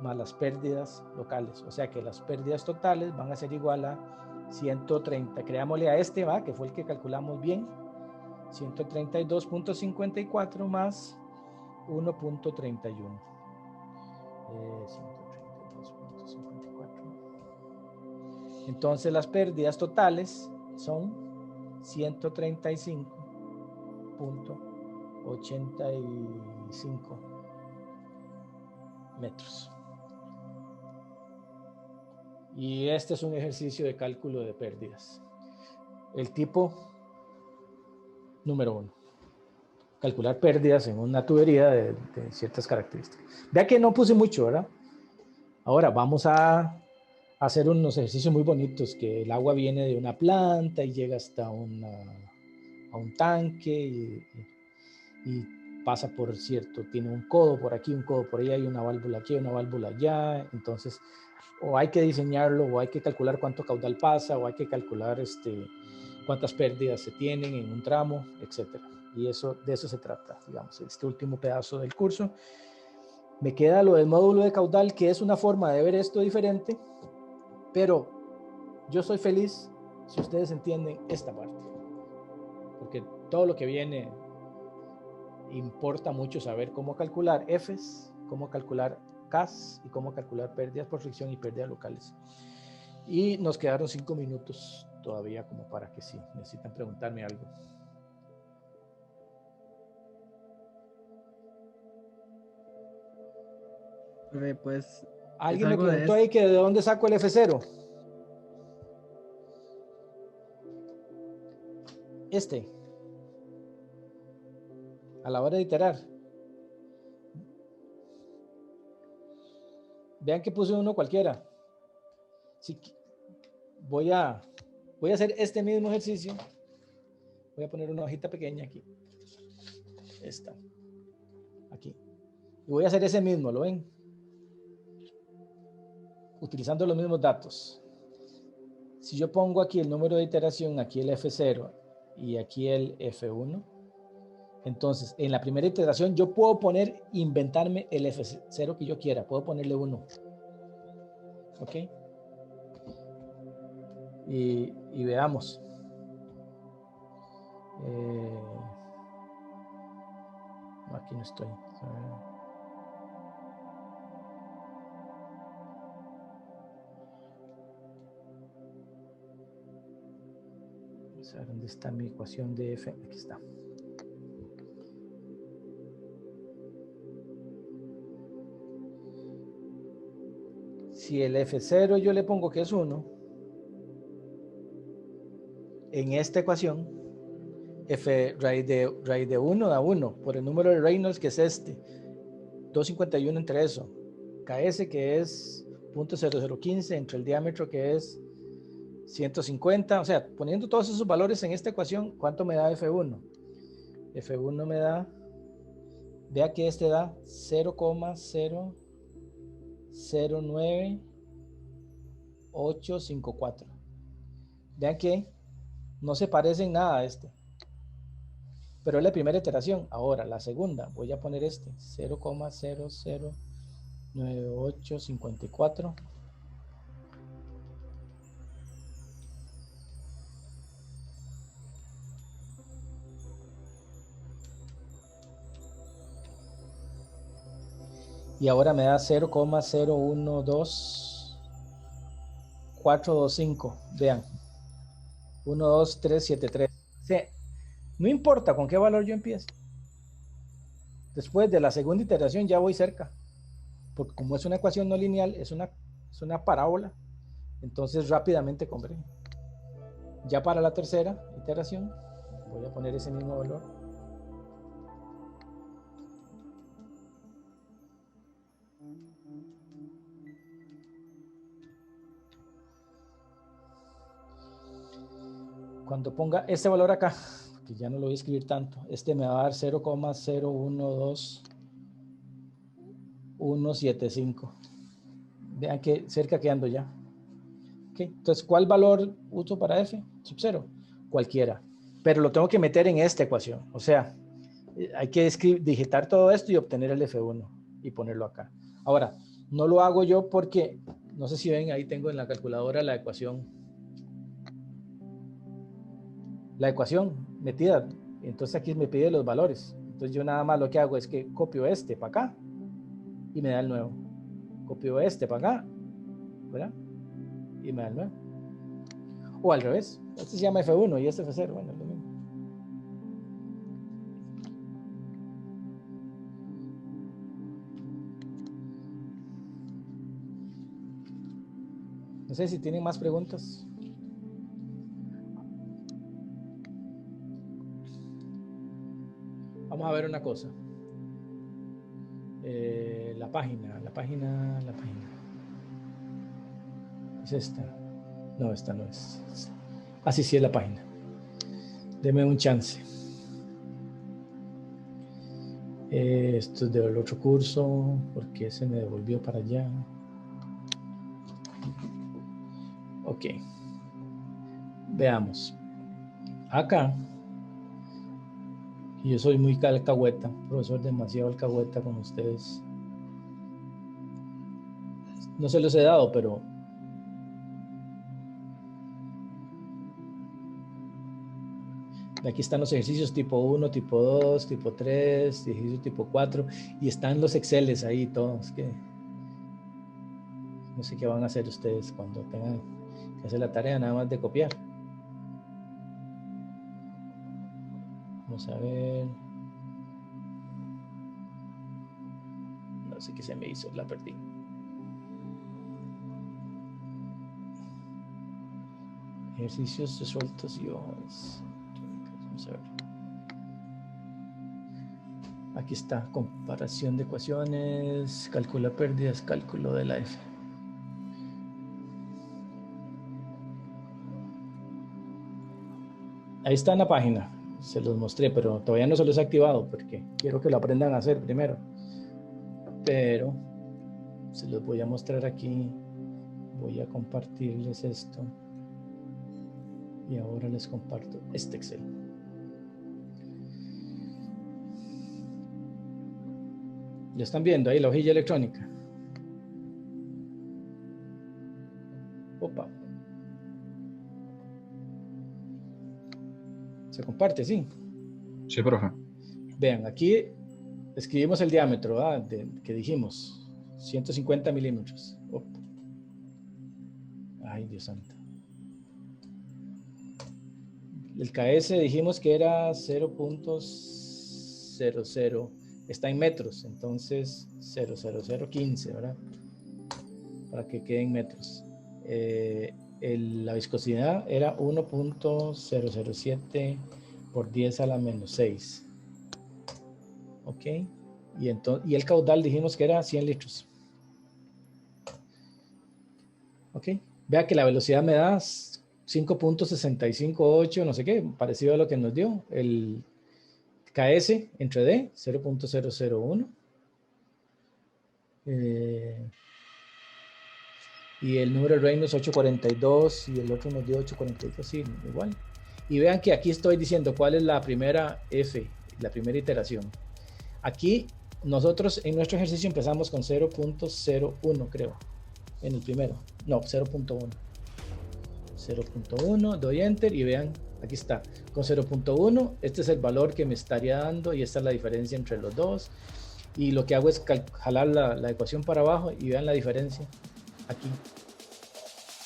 más las pérdidas locales. O sea que las pérdidas totales van a ser igual a 130. Creámosle a este, ¿va? Que fue el que calculamos bien. 132.54 más 1.31. 132.54. Entonces las pérdidas totales son 135.85 metros. Y este es un ejercicio de cálculo de pérdidas. El tipo número 1. Calcular pérdidas en una tubería de ciertas características. Vea que no puse mucho, ¿verdad? Ahora vamos a hacer unos ejercicios muy bonitos, que el agua viene de una planta y llega hasta a un tanque y pasa por cierto, tiene un codo por aquí, un codo por allá, hay una válvula aquí, una válvula allá. Entonces, o hay que diseñarlo, o hay que calcular cuánto caudal pasa, o hay que calcular cuántas pérdidas se tienen en un tramo, etcétera. Y de eso se trata, digamos, este último pedazo del curso. Me queda lo del módulo de caudal, que es una forma de ver esto diferente, pero yo soy feliz si ustedes entienden esta parte, porque todo lo que viene importa mucho saber cómo calcular Fs, cómo calcular Ks y cómo calcular pérdidas por fricción y pérdidas locales. Y nos quedaron 5 minutos todavía como para que si necesitan preguntarme algo. Pues Alguien me preguntó ahí que de dónde saco el F0. A la hora de iterar. Vean que puse uno cualquiera. Si voy a hacer este mismo ejercicio. Voy a poner una hojita pequeña aquí. Esta. Aquí. Y voy a hacer ese mismo, ¿lo ven? Utilizando los mismos datos. Si yo pongo aquí el número de iteración, aquí el F0 y aquí el F1, entonces en la primera iteración yo puedo inventarme el F0 que yo quiera, puedo ponerle 1. ¿Ok? Y veamos. No, aquí no estoy. Vamos a ver dónde está mi ecuación de F. Aquí está. Si el F0 yo le pongo que es 1, en esta ecuación, F raíz de 1 da 1 por el número de Reynolds, que es 251 entre eso. KS, que es 0.0015, entre el diámetro, que es 150, o sea, poniendo todos esos valores en esta ecuación, ¿cuánto me da F1? F1 me da, vea que este da 0,009854. Vean que no se parece en nada a este. Pero es la primera iteración. Ahora, la segunda, voy a poner este, 0,009854. Y ahora me da 0,012425. Vean. 12373. O sea, no importa con qué valor yo empiece. Después de la segunda iteración ya voy cerca. Porque como es una ecuación no lineal, es una parábola. Entonces rápidamente converge. Ya para la tercera iteración, voy a poner ese mismo valor. Cuando ponga este valor acá, que ya no lo voy a escribir tanto, este me va a dar 0,012175. Vean que cerca quedando ya. Okay. Entonces, ¿cuál valor uso para F? Sub 0. Cualquiera. Pero lo tengo que meter en esta ecuación. O sea, hay que digitar todo esto y obtener el F1 y ponerlo acá. Ahora, no lo hago yo porque, no sé si ven, ahí tengo en la calculadora la ecuación metida. Entonces aquí me pide los valores. Entonces yo nada más lo que hago es que copio este para acá y me da el nuevo. Copio este para acá, ¿verdad? Y me da el nuevo. O al revés. Este se llama F1 y este F0. Bueno, es lo mismo. No sé si tienen más preguntas. Vamos a ver una cosa. La página. ¿Es esta? No, esta no es. Así sí es la página. Deme un chance. Esto es del otro curso. Porque se me devolvió para allá. Ok. Veamos. Acá. Y yo soy muy alcahueta, profesor demasiado alcahueta con ustedes. No se los he dado, pero aquí están los ejercicios tipo 1, tipo 2, tipo 3, ejercicio tipo 4 y están los Exceles ahí todos. Que no sé qué van a hacer ustedes cuando tengan que hacer la tarea nada más de copiar. Vamos a ver. No sé qué se me hizo, la perdí. Ejercicios resueltos y hojas. Vamos a ver. Aquí está, comparación de ecuaciones, calcula pérdidas, cálculo de la F. Ahí está en la página, se los mostré, pero todavía no se los he activado porque quiero que lo aprendan a hacer primero. Pero se los voy a mostrar aquí. Voy a compartirles esto. Y ahora les comparto este Excel. ¿Lo están viendo ahí la hojilla electrónica? Opa. ¿Se comparte? Sí. Sí, profe. Vean, aquí escribimos el diámetro que dijimos. 150 milímetros. Opa. Ay, Dios santo. El KS dijimos que era 0.00. Está en metros, entonces 0.0015, ¿verdad? Para que quede en metros. La viscosidad era 1.007 por 10 a la menos 6. Ok. Y el caudal dijimos que era 100 litros. Ok. Vea que la velocidad me da 5.658, no sé qué, parecido a lo que nos dio. El KS entre D, 0.001. Y el número de Reynolds 842 y el otro nos dio 842, sí, igual. Y vean que aquí estoy diciendo cuál es la primera F, la primera iteración. Aquí nosotros en nuestro ejercicio empezamos con 0.01, creo, en el primero. No, 0.1. 0.1, doy Enter y vean, aquí está, con 0.1, este es el valor que me estaría dando y esta es la diferencia entre los dos. Y lo que hago es jalar la ecuación para abajo y vean la diferencia aquí.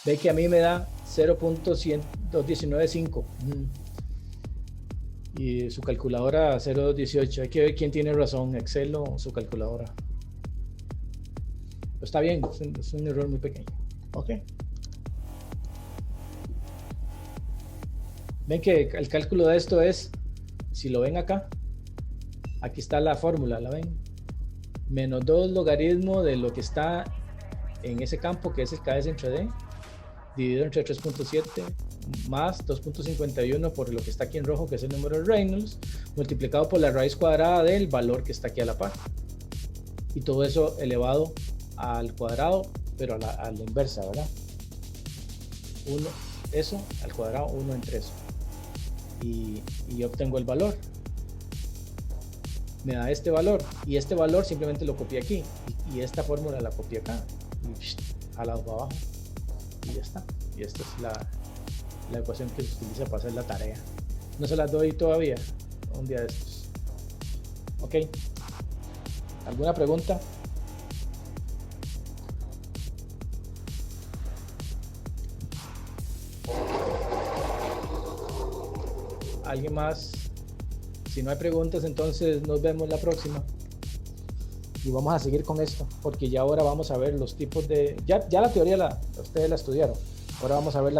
Ve que a mí me da 0.2195 y su calculadora 0.18. Hay que ver quién tiene razón, Excel o su calculadora. Pero está bien, es un error muy pequeño. Ok. Ven que el cálculo de esto es, si lo ven acá, aquí está la fórmula, ¿la ven? Menos 2 logaritmo de lo que está en ese campo, que es el KS entre D, dividido entre 3.7 más 2.51 por lo que está aquí en rojo, que es el número de Reynolds, multiplicado por la raíz cuadrada del valor que está aquí a la par. Y todo eso elevado al cuadrado, pero a la inversa, ¿verdad? 1, eso al cuadrado, 1 entre eso. Y obtengo el valor. Me da este valor. Y este valor simplemente lo copié aquí. Y esta fórmula la copié acá. Y jalado para abajo. Y ya está. Y esta es la ecuación que se utiliza para hacer la tarea. No se las doy todavía. Un día de estos. Ok. ¿Alguna pregunta? ¿Alguien más? Si no hay preguntas, entonces nos vemos la próxima. Y vamos a seguir con esto, porque ya ahora vamos a ver los tipos de... Ya la teoría ustedes la estudiaron. Ahora vamos a ver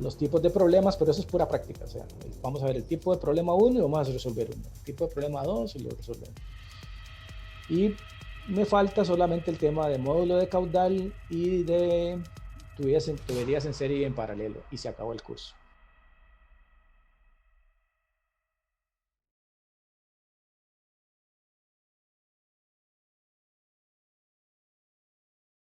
los tipos de problemas, pero eso es pura práctica. O sea, vamos a ver el tipo de problema 1 y vamos a resolver uno. El tipo de problema 2 y lo resolvemos. Y me falta solamente el tema de módulo de caudal y de tuberías en serie y en paralelo. Y se acabó el curso.